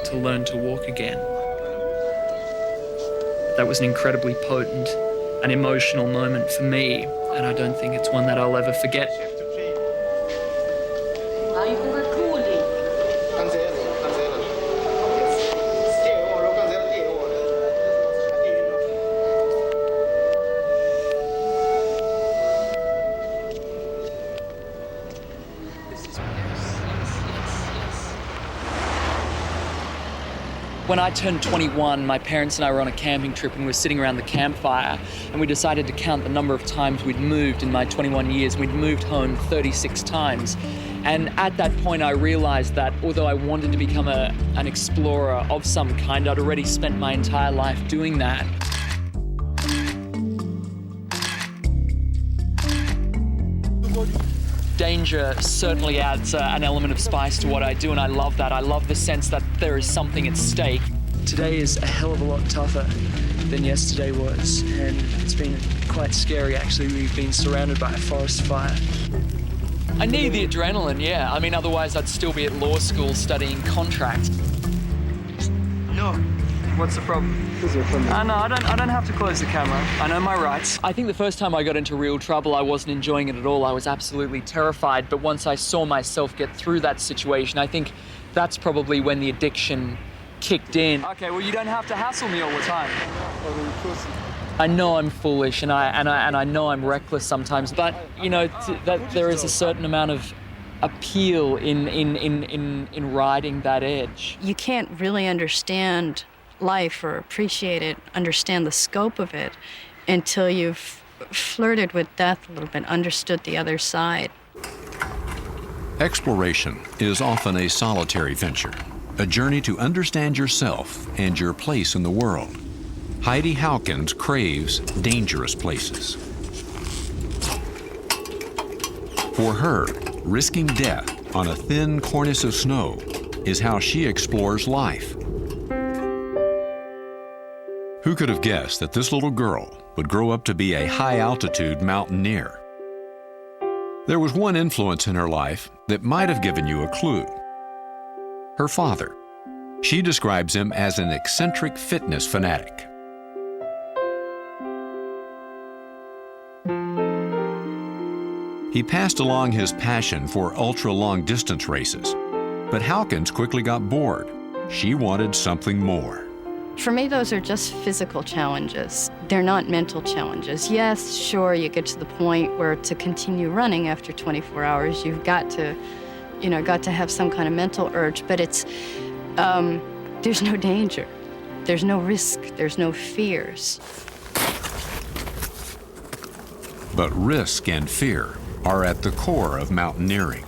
[SPEAKER 16] to learn to walk again. That was an incredibly potent and emotional moment for me, and I don't think it's one that I'll ever forget. When I turned 21, my parents and I were on a camping trip and we were sitting around the campfire and we decided to count the number of times we'd moved in my 21 years. We'd moved home 36 times. And at that point, I realized that although I wanted to become an explorer of some kind, I'd already spent my entire life doing that. Danger certainly adds an element of spice to what I do, and I love that. I love the sense that there is something at stake.
[SPEAKER 21] Today is a hell of a lot tougher than yesterday was, and it's been quite scary, actually. We've been surrounded by a forest fire.
[SPEAKER 16] I need the adrenaline, yeah. I mean, otherwise I'd still be at law school studying contracts.
[SPEAKER 21] No, What's the problem? No, I don't have to close the camera. I know my rights.
[SPEAKER 16] I think the first time I got into real trouble, I wasn't enjoying it at all. I was absolutely terrified. But once I saw myself get through that situation, I think that's probably when the addiction kicked in.
[SPEAKER 21] Okay, well, you don't have to hassle me all the time.
[SPEAKER 16] I know I'm foolish and I know I'm reckless sometimes, but you know that there is a certain amount of appeal in riding that edge.
[SPEAKER 6] You can't really understand life or appreciate it, understand the scope of it, until you've flirted with death a little bit, understood the other side.
[SPEAKER 8] Exploration is often a solitary venture, a journey to understand yourself and your place in the world. Heidi Hawkins craves dangerous places. For her, risking death on a thin cornice of snow is how she explores life. Who could have guessed that this little girl would grow up to be a high-altitude mountaineer? There was one influence in her life that might have given you a clue. Her father. She describes him as an eccentric fitness fanatic. He passed along his passion for ultra-long distance races, but Hawkins quickly got bored. She wanted something more.
[SPEAKER 6] For me, those are just physical challenges. They're not mental challenges. Yes, sure, you get to the point where to continue running after 24 hours, you've got to have some kind of mental urge, but it's, there's no danger. There's no risk. There's no fears.
[SPEAKER 8] But risk and fear are at the core of mountaineering.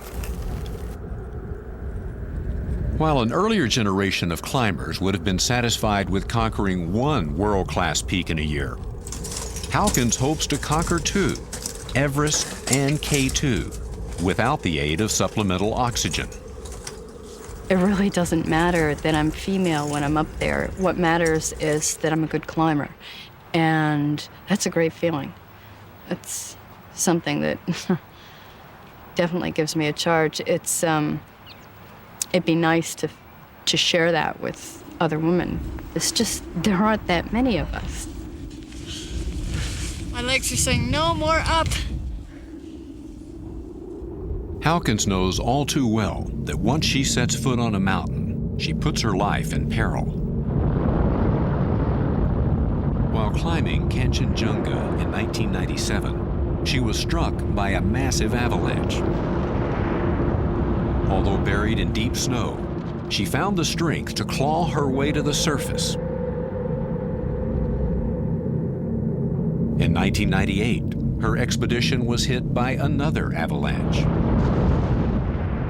[SPEAKER 8] While an earlier generation of climbers would have been satisfied with conquering one world-class peak in a year, Hawkins hopes to conquer two, Everest and K2, without the aid of supplemental oxygen.
[SPEAKER 6] It really doesn't matter that I'm female when I'm up there. What matters is that I'm a good climber. And that's a great feeling. It's something that definitely gives me a charge. It's, it'd be nice to share that with other women. It's just, there aren't that many of us.
[SPEAKER 1] My legs are saying, no more up.
[SPEAKER 8] Hawkins knows all too well that once she sets foot on a mountain, she puts her life in peril. While climbing Kanchenjunga in 1997, she was struck by a massive avalanche. Although buried in deep snow, she found the strength to claw her way to the surface. In 1998, her expedition was hit by another avalanche.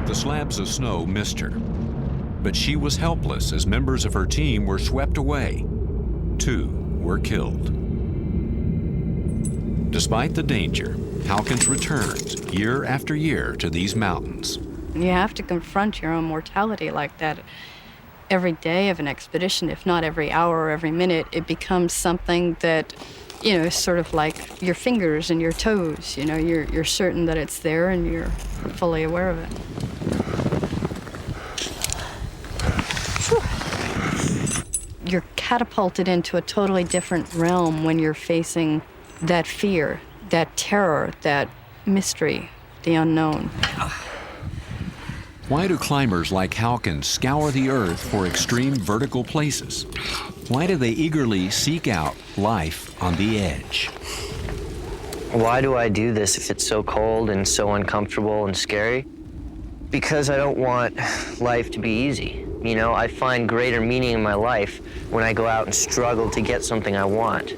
[SPEAKER 8] The slabs of snow missed her, but she was helpless as members of her team were swept away. 2 were killed. Despite the danger, Hawkins returns year after year to these mountains.
[SPEAKER 6] You have to confront your own mortality like that every day of an expedition, if not every hour or every minute. It becomes something that, you know, is sort of like your fingers and your toes. You know, you're certain that it's there and you're fully aware of it. You're catapulted into a totally different realm when you're facing that fear, that terror, that mystery, the unknown.
[SPEAKER 8] Why do climbers like Hawkins scour the earth for extreme vertical places? Why do they eagerly seek out life on the edge?
[SPEAKER 11] Why do I do this if it's so cold and so uncomfortable and scary? Because I don't want life to be easy. You know, I find greater meaning in my life when I go out and struggle to get something I want.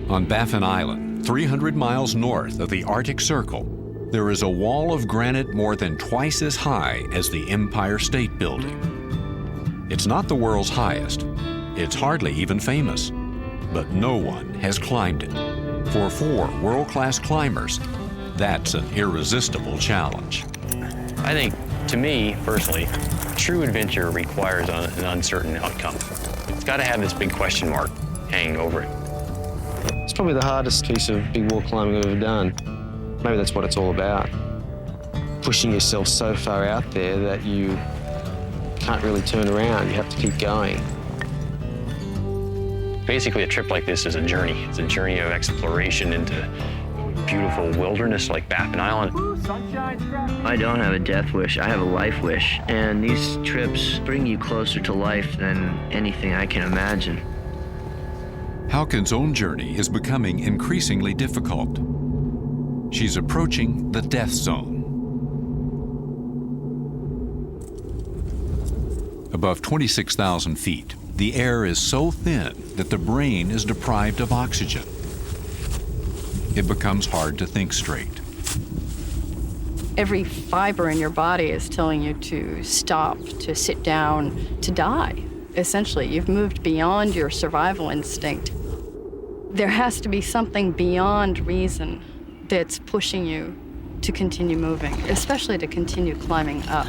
[SPEAKER 8] On Baffin Island, 300 miles north of the Arctic Circle, there is a wall of granite more than twice as high as the Empire State Building. It's not the world's highest. It's hardly even famous. But no one has climbed it. For 4 world-class climbers, that's an irresistible challenge.
[SPEAKER 17] I think, to me, personally, true adventure requires an uncertain outcome. It's got to have this big question mark hanging over it.
[SPEAKER 23] It's probably the hardest piece of big wall climbing I've ever done. Maybe that's what it's all about. Pushing yourself so far out there that you can't really turn around. You have to keep going.
[SPEAKER 17] Basically, a trip like this is a journey. It's a journey of exploration into beautiful wilderness like Baffin Island.
[SPEAKER 11] I don't have a death wish, I have a life wish. And these trips bring you closer to life than anything I can imagine.
[SPEAKER 8] Halkin's own journey is becoming increasingly difficult. She's approaching the death zone. Above 26,000 feet, the air is so thin that the brain is deprived of oxygen. It becomes hard to think straight.
[SPEAKER 6] Every fiber in your body is telling you to stop, to sit down, to die. Essentially, you've moved beyond your survival instinct. There has to be something beyond reason that's pushing you to continue moving, especially to continue climbing up.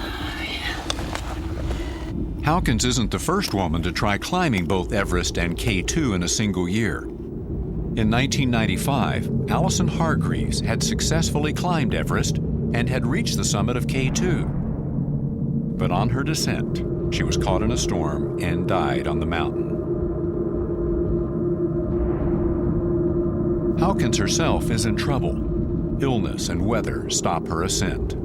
[SPEAKER 8] Halkins isn't the first woman to try climbing both Everest and K2 in a single year. In 1995, Allison Hargreaves had successfully climbed Everest and had reached the summit of K2. But on her descent, she was caught in a storm and died on the mountain. Halkins herself is in trouble. Illness and weather stop her ascent.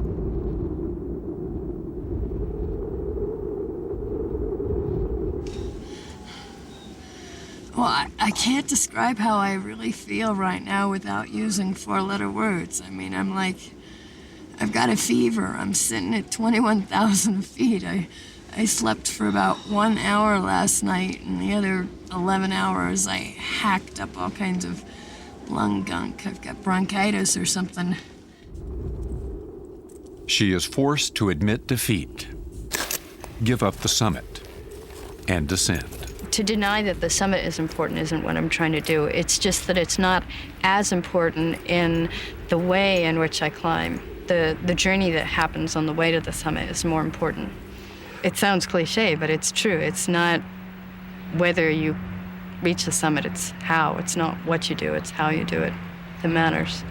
[SPEAKER 1] Well, I can't describe how I really feel right now without using four-letter words. I mean, I'm like, I've got a fever. I'm sitting at 21,000 feet. I slept for about 1 hour last night, and the other 11 hours I hacked up all kinds of lung gunk. I've got bronchitis or something.
[SPEAKER 8] She is forced to admit defeat, give up the summit, and descend.
[SPEAKER 6] To deny that the summit is important isn't what I'm trying to do. It's just that it's not as important in the way in which I climb. The journey that happens on the way to the summit is more important. It sounds cliche, but it's true. It's not whether you reach the summit, it's how. It's not what you do, it's how you do it that matters.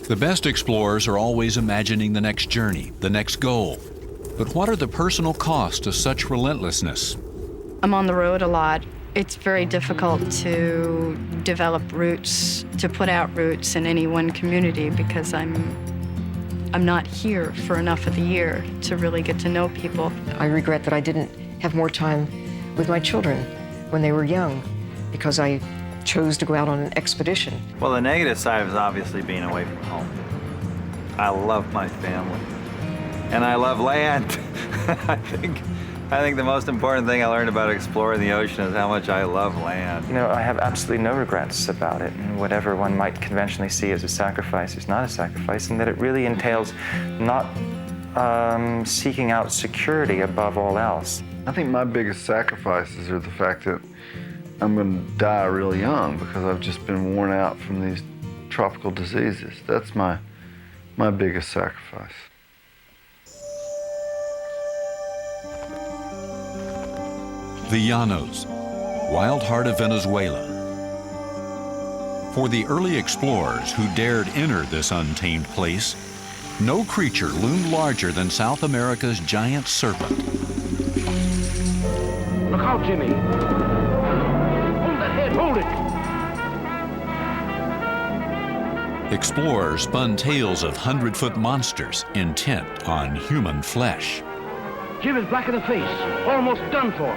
[SPEAKER 8] The best explorers are always imagining the next journey, the next goal. But what are the personal costs of such relentlessness?
[SPEAKER 6] I'm on the road a lot. It's very difficult to develop roots, to put out roots in any one community because I'm not here for enough of the year to really get to know people.
[SPEAKER 5] I regret that I didn't have more time with my children when they were young because I chose to go out on an expedition.
[SPEAKER 3] Well, the negative side is obviously being away from home. I love my family, and I love land. I think the most important thing I learned about exploring the ocean is how much I love land.
[SPEAKER 4] You know, I have absolutely no regrets about it, and whatever one might conventionally see as a sacrifice is not a sacrifice, and that it really entails not seeking out security above all else.
[SPEAKER 12] I think my biggest sacrifices are the fact that I'm going to die real young because I've just been worn out from these tropical diseases. That's my biggest sacrifice.
[SPEAKER 8] The Llanos, wild heart of Venezuela. For the early explorers who dared enter this untamed place, no creature loomed larger than South America's giant serpent.
[SPEAKER 13] Look out, Jimmy. Hold that head, hold it.
[SPEAKER 8] Explorers spun tales of 100-foot monsters intent on human flesh.
[SPEAKER 13] Jim is black in the face, almost done for.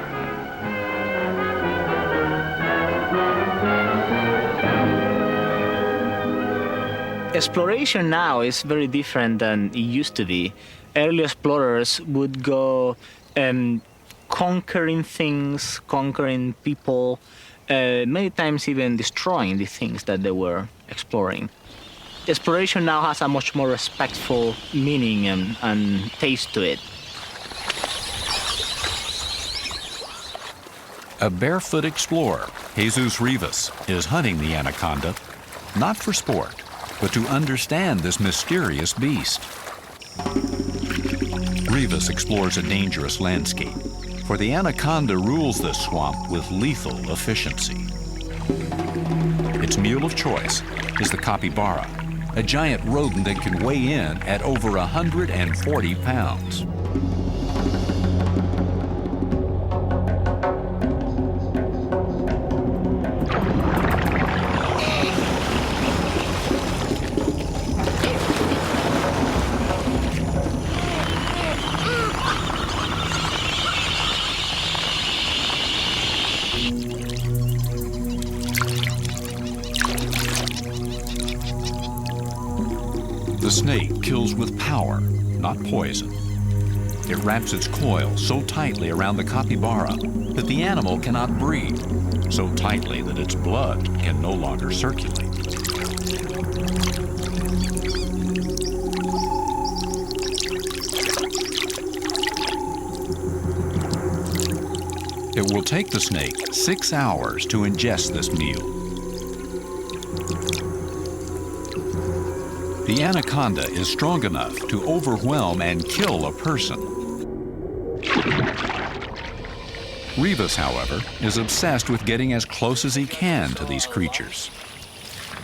[SPEAKER 2] Exploration now is very different than it used to be. Early explorers would go conquering things, conquering people, many times even destroying the things that they were exploring. Exploration now has a much more respectful meaning and taste to it.
[SPEAKER 8] A barefoot explorer, Jesus Rivas, is hunting the anaconda, not for sport, but to understand this mysterious beast. Rivas explores a dangerous landscape, for the anaconda rules this swamp with lethal efficiency. Its meal of choice is the capybara, a giant rodent that can weigh in at over 140 pounds. The snake kills with power, not poison. It wraps its coil so tightly around the capybara that the animal cannot breathe, so tightly that its blood can no longer circulate. It will take the snake 6 hours to ingest this meal. The anaconda is strong enough to overwhelm and kill a person. Rivas, however, is obsessed with getting as close as he can to these creatures.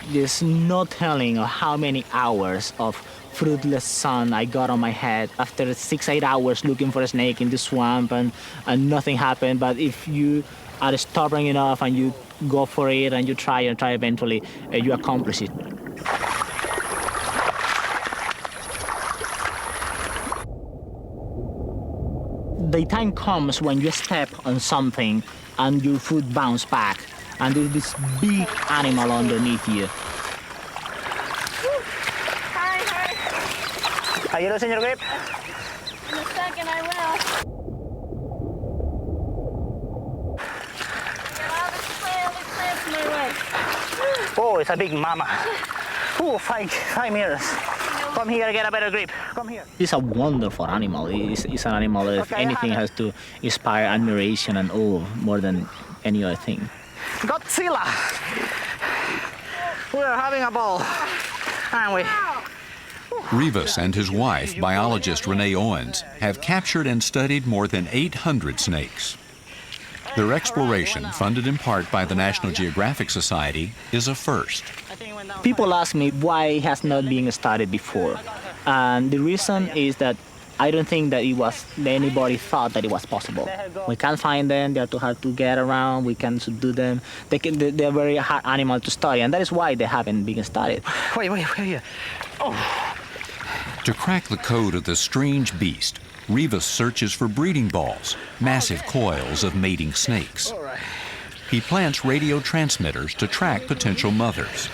[SPEAKER 2] There's no telling of how many hours of fruitless sun I got on my head after 6-8 hours looking for a snake in the swamp and nothing happened. But if you are stubborn enough and you go for it and you try eventually, you accomplish it. The time comes when you step on something and your foot bounces back and there's this big animal underneath you.
[SPEAKER 9] Hi.
[SPEAKER 2] Ayuda, señor Grip.
[SPEAKER 9] In a second, I will. Get all the plants in my way.
[SPEAKER 2] Oh, it's a big mama. Oh, 5 meters. Come here, get a better grip. Come here. It's a wonderful animal. It's an animal that if anything has to inspire admiration and awe more than any other thing. Godzilla! We're having a ball, aren't we?
[SPEAKER 8] Rivas and his wife, biologist Renee Owens, have captured and studied more than 800 snakes. Their exploration, funded in part by the National Geographic Society, is a first.
[SPEAKER 2] People ask me why it has not been studied before. And the reason is that I don't think that anybody thought that it was possible. We can't find them, they're too hard to get around, we can't subdue them. They're very hard animal to study, and that is why they haven't been studied. Wait here. Oh.
[SPEAKER 8] To crack the code of this strange beast, Rivas searches for breeding balls, massive coils of mating snakes. He plants radio transmitters to track potential mothers.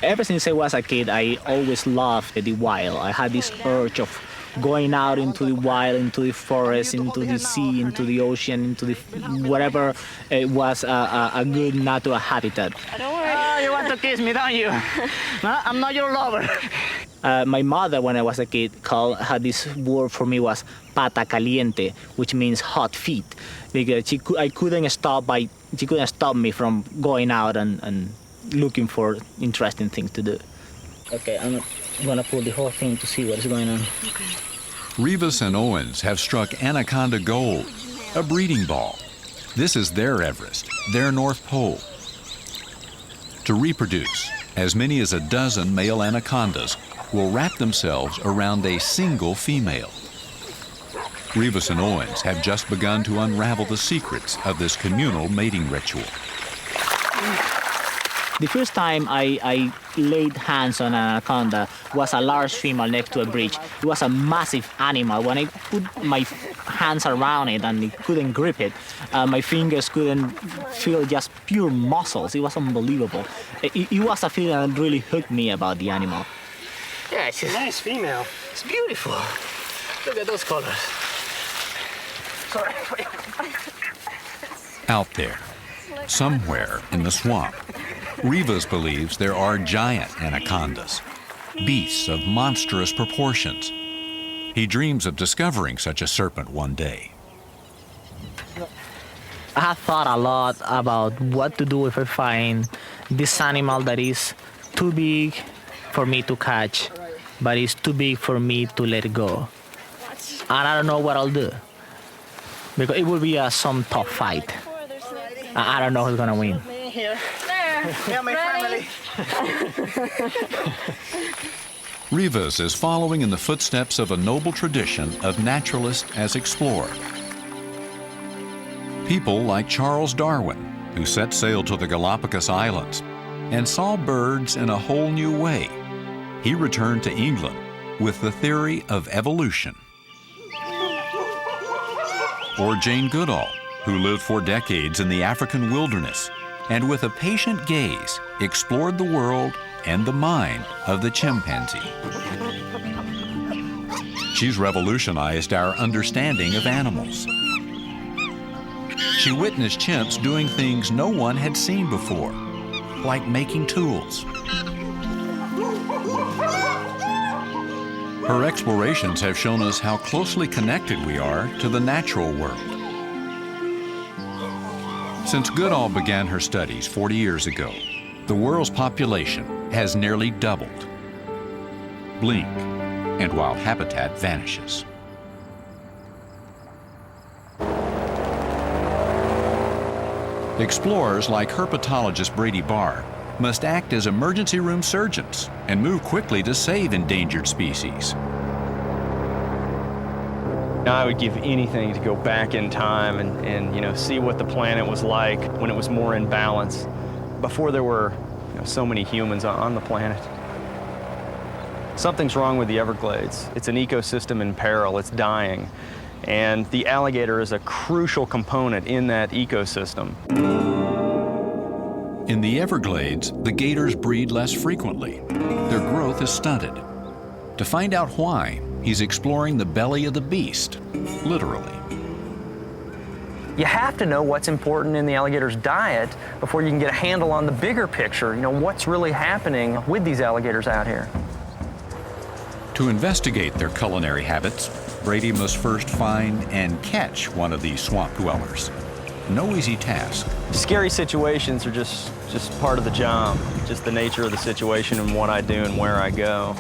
[SPEAKER 2] Ever since I was a kid, I always loved the wild. I had this urge of going out into the wild, into the forest, into the sea, into the ocean, into the whatever was a good natural habitat.
[SPEAKER 9] Don't worry.
[SPEAKER 2] Oh, you want to kiss me, don't you? No, I'm not your lover. My mother, when I was a kid, had this word for me was pata caliente, which means hot feet, because she couldn't stop me from going out and looking for interesting things to do. Okay, I'm gonna pull the whole thing to see what is going on.
[SPEAKER 9] Okay.
[SPEAKER 8] Rivas and Owens have struck Anaconda Gold, a breeding ball. This is their Everest, their North Pole. To reproduce, as many as a dozen male anacondas will wrap themselves around a single female. Rivas and Owens have just begun to unravel the secrets of this communal mating ritual.
[SPEAKER 2] The first time I laid hands on an anaconda was a large female next to a bridge. It was a massive animal. When I put my hands around it and I couldn't grip it, my fingers couldn't feel just pure muscles. It was unbelievable. It was a feeling that really hooked me about the animal. Yeah, it's a nice female. It's beautiful. Look at those colors. Sorry.
[SPEAKER 8] Out there, somewhere in the swamp, Rivas believes there are giant anacondas, beasts of monstrous proportions. He dreams of discovering such a serpent one day.
[SPEAKER 2] I have thought a lot about what to do if I find this animal that is too big for me to catch, but it's too big for me to let go. And I don't know what I'll do, because it will be some tough fight. I don't know who's gonna win.
[SPEAKER 9] Yeah, my family.
[SPEAKER 8] Rivas is following in the footsteps of a noble tradition of naturalist as explorer. People like Charles Darwin, who set sail to the Galapagos Islands and saw birds in a whole new way. He returned to England with the theory of evolution. Or Jane Goodall, who lived for decades in the African wilderness and with a patient gaze explored the world and the mind of the chimpanzee. She's revolutionized our understanding of animals. She witnessed chimps doing things no one had seen before, like making tools. Her explorations have shown us how closely connected we are to the natural world. Since Goodall began her studies 40 years ago, the world's population has nearly doubled. Blink, and wild habitat vanishes. Explorers like herpetologist Brady Barr must act as emergency room surgeons and move quickly to save endangered species.
[SPEAKER 10] I would give anything to go back in time and see what the planet was like when it was more in balance, before there were so many humans on the planet. Something's wrong with the Everglades. It's an ecosystem in peril. It's dying. And the alligator is a crucial component in that ecosystem.
[SPEAKER 8] In the Everglades, the gators breed less frequently. Their growth is stunted. To find out why, he's exploring the belly of the beast, literally.
[SPEAKER 10] You have to know what's important in the alligator's diet before you can get a handle on the bigger picture, what's really happening with these alligators out here.
[SPEAKER 8] To investigate their culinary habits, Brady must first find and catch one of these swamp dwellers. No easy task.
[SPEAKER 10] Scary situations are just part of the job, just the nature of the situation and what I do and where I go.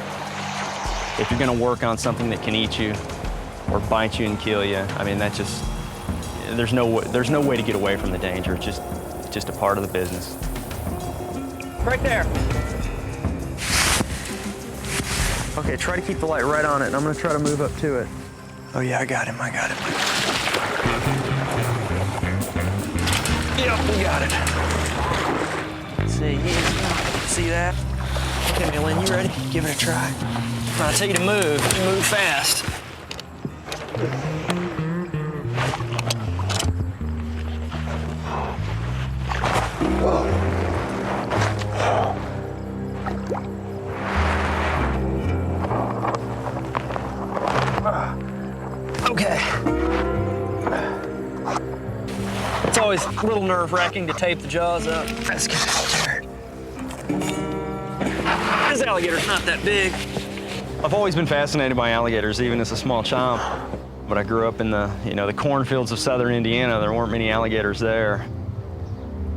[SPEAKER 10] If you're going to work on something that can eat you or bite you and kill you, there's no way to get away from the danger. It's just a part of the business. Right there. Okay, try to keep the light right on it, and I'm going to try to move up to it. Oh yeah, I got him. Yep, we got it. Let's see that? Okay, Millen, you ready? Give it a try. When I tell you to move fast. Okay. It's always a little nerve-wracking to tape the jaws up. That's good. This alligator's not that big. I've always been fascinated by alligators, even as a small child. But I grew up in the cornfields of southern Indiana. There weren't many alligators there.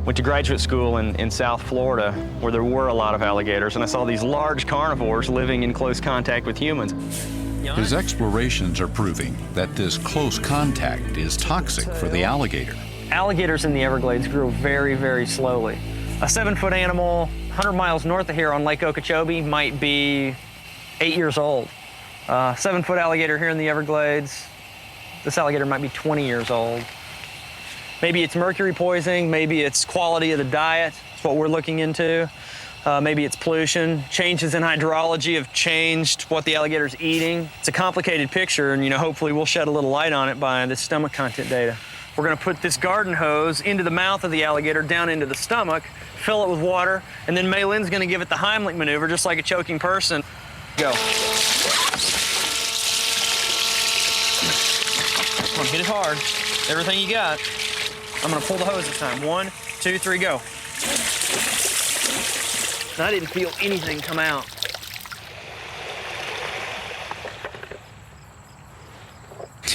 [SPEAKER 10] Went to graduate school in South Florida, where there were a lot of alligators, and I saw these large carnivores living in close contact with humans.
[SPEAKER 8] His explorations are proving that this close contact is toxic for the alligator.
[SPEAKER 10] Alligators in the Everglades grow very, very slowly. A 7-foot animal 100 miles north of here on Lake Okeechobee might be 8 years old. 7-foot alligator here in the Everglades, this alligator might be 20 years old. Maybe it's mercury poisoning, maybe it's quality of the diet, that's what we're looking into. Maybe it's pollution. Changes in hydrology have changed what the alligator's eating. It's a complicated picture, and hopefully we'll shed a little light on it by this stomach content data. We're gonna put this garden hose into the mouth of the alligator, down into the stomach, fill it with water, and then Mei Lin's gonna give it the Heimlich maneuver, just like a choking person. Go. Come on, hit it hard. Everything you got. I'm gonna pull the hose this time. 1, 2, 3, go. I didn't feel anything come out.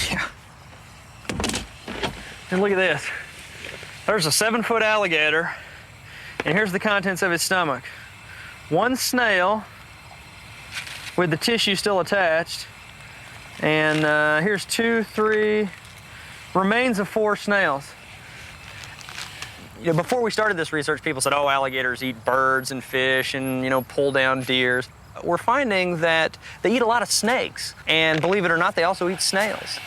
[SPEAKER 10] Yeah. And look at this. There's a 7-foot alligator, and here's the contents of his stomach. 1 snail with the tissue still attached, and here's 2, 3, remains of 4 snails. Before we started this research, people said, oh, alligators eat birds and fish and, pull down deers. We're finding that they eat a lot of snakes, and believe it or not, they also eat snails.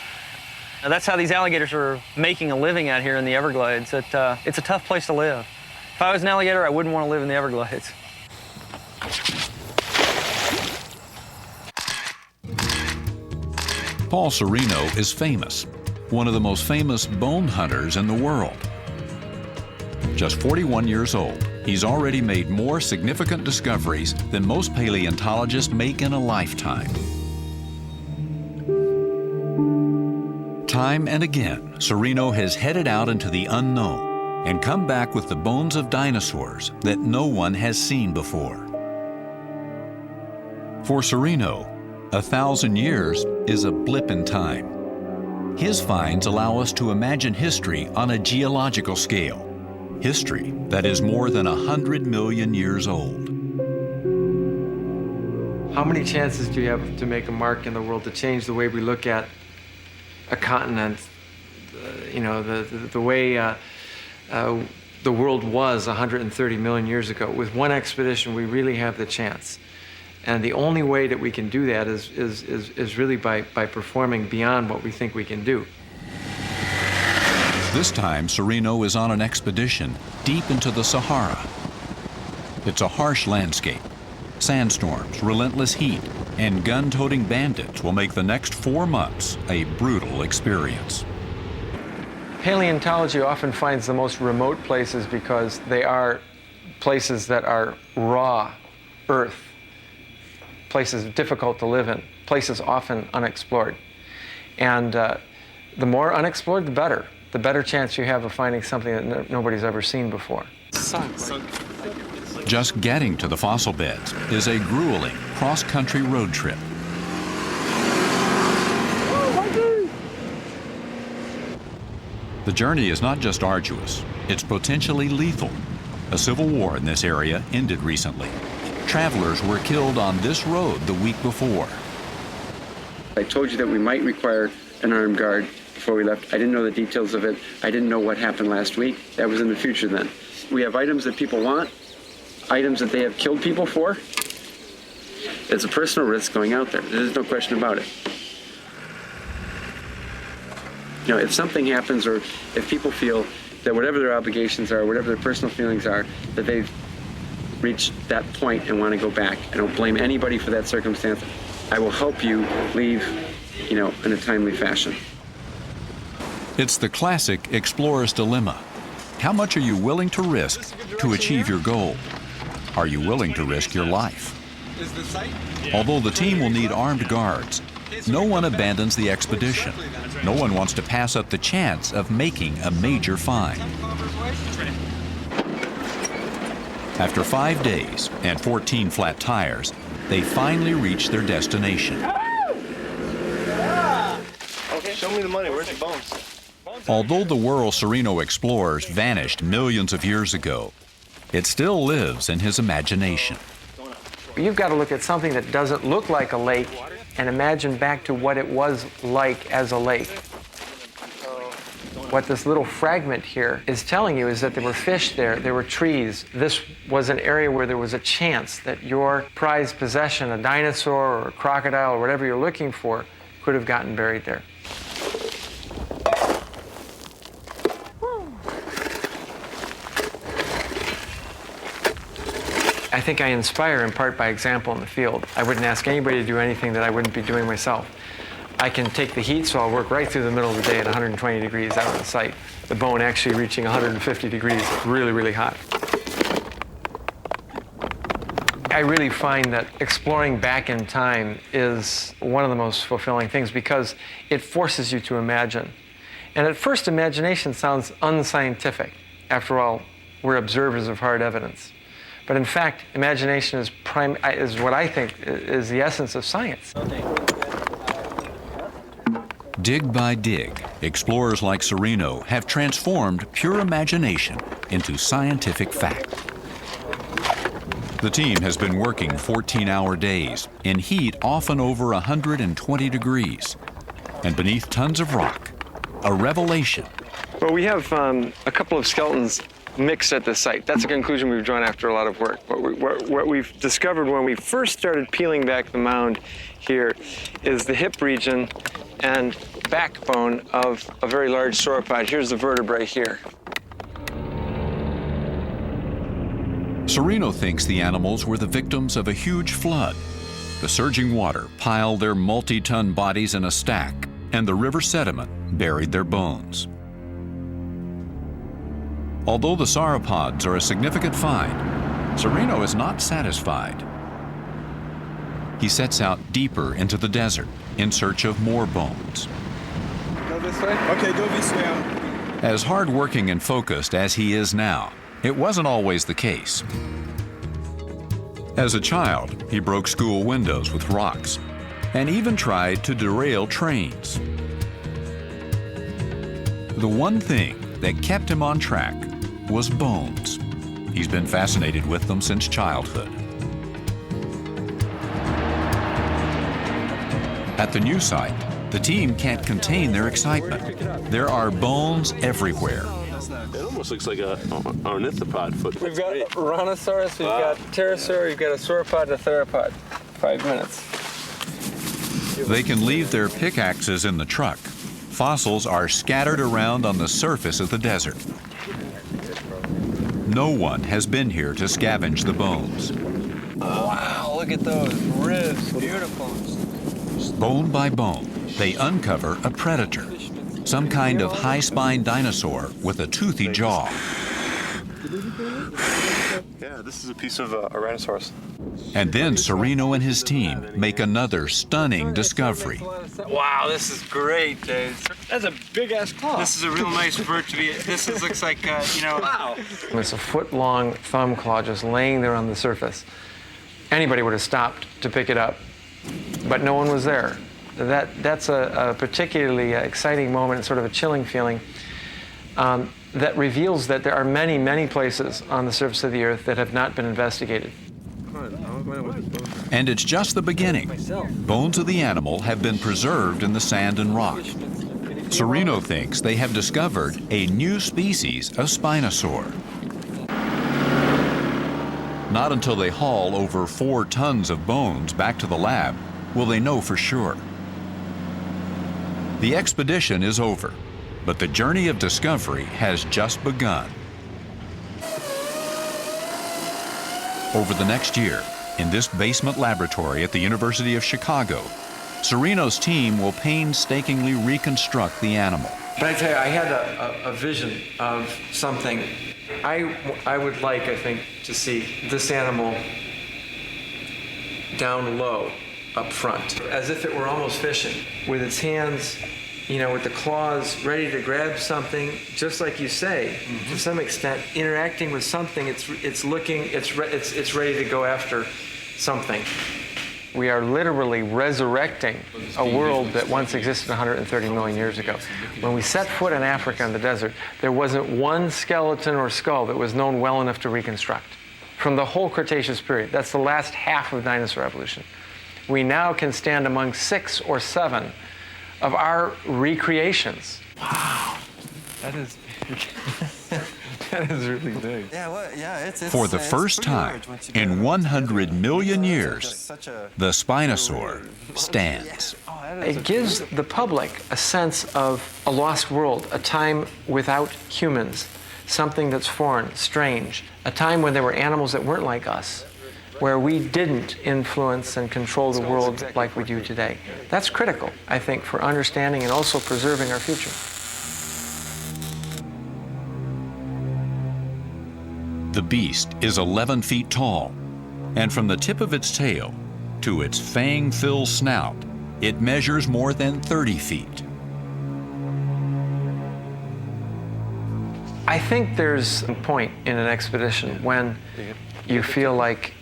[SPEAKER 10] Now, that's how these alligators are making a living out here in the Everglades. It's a tough place to live. If I was an alligator, I wouldn't want to live in the Everglades.
[SPEAKER 8] Paul Sereno is famous, one of the most famous bone hunters in the world. Just 41 years old, he's already made more significant discoveries than most paleontologists make in a lifetime. Time and again, Serino has headed out into the unknown and come back with the bones of dinosaurs that no one has seen before. For Serino, 1,000 years is a blip in time. His finds allow us to imagine history on a geological scale, history that is more than 100 million years old.
[SPEAKER 7] How many chances do you have to make a mark in the world to change the way we look at a continent? The way the world was 130 million years ago. With one expedition, we really have the chance. And the only way that we can do that is really by performing beyond what we think we can do.
[SPEAKER 8] This time, Serino is on an expedition deep into the Sahara. It's a harsh landscape. Sandstorms, relentless heat, and gun-toting bandits will make the next 4 months a brutal experience.
[SPEAKER 7] Paleontology often finds the most remote places because they are places that are raw earth, places difficult to live in, places often unexplored. And the more unexplored, the better. The better chance you have of finding something that nobody's ever seen before.
[SPEAKER 8] Just getting to the fossil beds is a grueling cross-country road trip. The journey is not just arduous, it's potentially lethal. A civil war in this area ended recently. Travelers were killed on this road the week before.
[SPEAKER 15] I told you that we might require an armed guard before we left. I didn't know the details of it. I didn't know what happened last week. That was in the future then. We have items that people want, items that they have killed people for. It's a personal risk going out there. There's no question about it. You know, if something happens or if people feel that whatever their obligations are, whatever their personal feelings are, that they've reached that point and want to go back, I don't blame anybody for that circumstance. I will help you leave, in a timely fashion.
[SPEAKER 8] It's the classic explorer's dilemma. How much are you willing to risk to achieve your goal? Are you willing to risk your life? Although the team will need armed guards, no one abandons the expedition. No one wants to pass up the chance of making a major find. After 5 days and 14 flat tires, they finally reach their destination.
[SPEAKER 18] Okay, show me the money. Where's the bones?
[SPEAKER 8] Although the world Serino explores vanished millions of years ago, it still lives in his imagination.
[SPEAKER 7] You've got to look at something that doesn't look like a lake and imagine back to what it was like as a lake. What this little fragment here is telling you is that there were fish there were trees. This was an area where there was a chance that your prized possession, a dinosaur or a crocodile or whatever you're looking for, could have gotten buried there. I think I inspire in part by example in the field. I wouldn't ask anybody to do anything that I wouldn't be doing myself. I can take the heat, so I'll work right through the middle of the day at 120 degrees out on the site. The bone actually reaching 150 degrees, really, really hot. I really find that exploring back in time is one of the most fulfilling things because it forces you to imagine. And at first, imagination sounds unscientific. After all, we're observers of hard evidence. But in fact, imagination is what I think is the essence of science.
[SPEAKER 8] Dig by dig, explorers like Serino have transformed pure imagination into scientific fact. The team has been working 14-hour days in heat often over 120 degrees and beneath tons of rock, a revelation.
[SPEAKER 7] Well, we have a couple of skeletons mixed at the site. That's a conclusion we've drawn after a lot of work. What we've discovered when we first started peeling back the mound here is the hip region and backbone of a very large sauropod. Here's the vertebrae here.
[SPEAKER 8] Serino thinks the animals were the victims of a huge flood. The surging water piled their multi-ton bodies in a stack, and the river sediment buried their bones. Although the sauropods are a significant find, Sereno is not satisfied. He sets out deeper into the desert in search of more bones.
[SPEAKER 18] Go this way? Okay, go this way.
[SPEAKER 8] As hard-working and focused as he is now, it wasn't always the case. As a child, he broke school windows with rocks and even tried to derail trains. The one thing that kept him on track was bones. He's been fascinated with them since childhood. At the new site, the team can't contain their excitement. There are bones everywhere.
[SPEAKER 14] It almost looks like an ornithopod foot.
[SPEAKER 7] We've got a rhinoceros, we've got pterosaur, we've got a sauropod and a theropod. 5 minutes.
[SPEAKER 8] They can leave their pickaxes in the truck. Fossils are scattered around on the surface of the desert. No one has been here to scavenge the bones.
[SPEAKER 7] Wow, look at those ribs, beautiful.
[SPEAKER 8] Bone by bone, they uncover a predator, some kind of high-spined dinosaur with a toothy jaw.
[SPEAKER 14] Yeah, this is a piece of a rhinoceros.
[SPEAKER 8] And then Sereno and his team make another stunning discovery.
[SPEAKER 7] Wow, this is great, Dave. That's a big-ass claw. This is a real nice bird to be. This looks like, wow. It's a foot-long thumb claw just laying there on the surface. Anybody would have stopped to pick it up, but no one was there. That's a particularly exciting moment and sort of a chilling feeling that reveals that there are many, many places on the surface of the Earth that have not been investigated.
[SPEAKER 8] And it's just the beginning. Bones of the animal have been preserved in the sand and rock. Sereno thinks they have discovered a new species of Spinosaur. Not until they haul over 4 tons of bones back to the lab will they know for sure. The expedition is over, but the journey of discovery has just begun. Over the next year, in this basement laboratory at the University of Chicago, Sereno's team will painstakingly reconstruct the animal.
[SPEAKER 7] But I tell you, I had a vision of something. I would like, I think, to see this animal down low, up front, as if it were almost fishing, with its hands, with the claws ready to grab something, just like you say, to some extent, interacting with something. It's looking, it's ready to go after something. We are literally resurrecting a world that once existed 130 million years ago. When we set foot in Africa in the desert, there wasn't one skeleton or skull that was known well enough to reconstruct. From the whole Cretaceous period, that's the last half of dinosaur evolution. We now can stand among 6 or 7 of our recreations. Wow, that is that is really big.
[SPEAKER 8] For the first time in 100 million years, the Spinosaur stands.
[SPEAKER 7] It gives the public a sense of a lost world, a time without humans, something that's foreign, strange, a time when there were animals that weren't like us, where we didn't influence and control the world like we do today. That's critical, I think, for understanding and also preserving our future.
[SPEAKER 8] The beast is 11 feet tall, and from the tip of its tail to its fang-filled snout, it measures more than 30 feet.
[SPEAKER 7] I think there's a point in an expedition when you feel like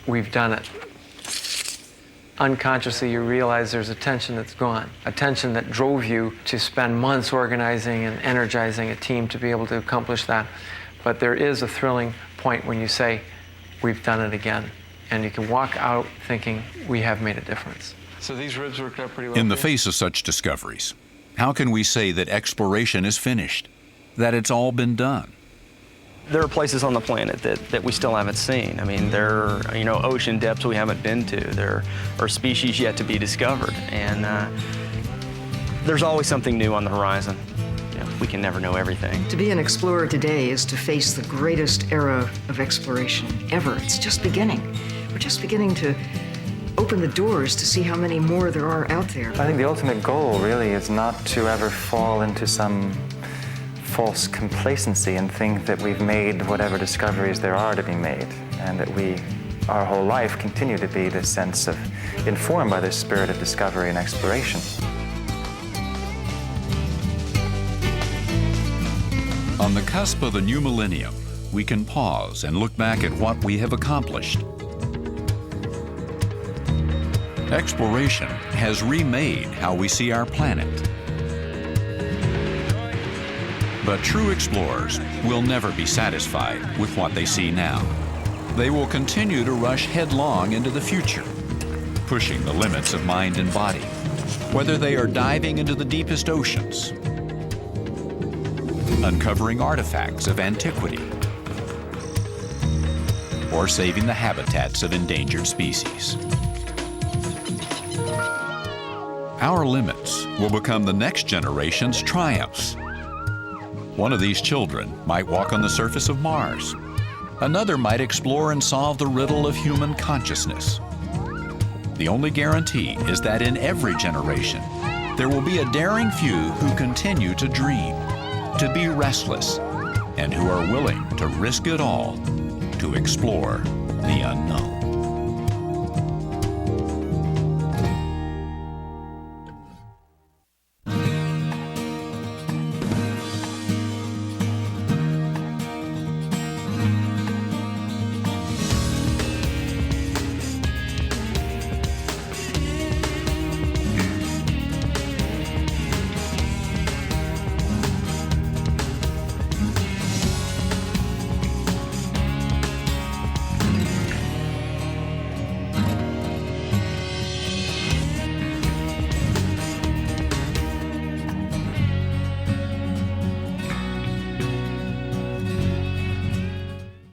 [SPEAKER 7] we've done it. Unconsciously, you realize there's a tension that's gone, a tension that drove you to spend months organizing and energizing a team to be able to accomplish that. But there is a thrilling point when you say, we've done it again. And you can walk out thinking, we have made a difference. So these ribs worked out pretty well.
[SPEAKER 8] In the face of such discoveries, how can we say that exploration is finished, that it's all been done?
[SPEAKER 19] There are places on the planet that we still haven't seen. I mean, there are, ocean depths we haven't been to. There are species yet to be discovered. And there's always something new on the horizon. We can never know everything.
[SPEAKER 5] To be an explorer today is to face the greatest era of exploration ever. It's just beginning. We're just beginning to open the doors to see how many more there are out there.
[SPEAKER 4] I think the ultimate goal really is not to ever fall into some false complacency and think that we've made whatever discoveries there are to be made, and that we, our whole life, continue to be this sense of informed by this spirit of discovery and exploration.
[SPEAKER 8] On the cusp of a new millennium, we can pause and look back at what we have accomplished. Exploration has remade how we see our planet. But true explorers will never be satisfied with what they see now. They will continue to rush headlong into the future, pushing the limits of mind and body, whether they are diving into the deepest oceans, uncovering artifacts of antiquity, or saving the habitats of endangered species. Our limits will become the next generation's triumphs. One of these children might walk on the surface of Mars. Another might explore and solve the riddle of human consciousness. The only guarantee is that in every generation, there will be a daring few who continue to dream, to be restless, and who are willing to risk it all to explore the unknown.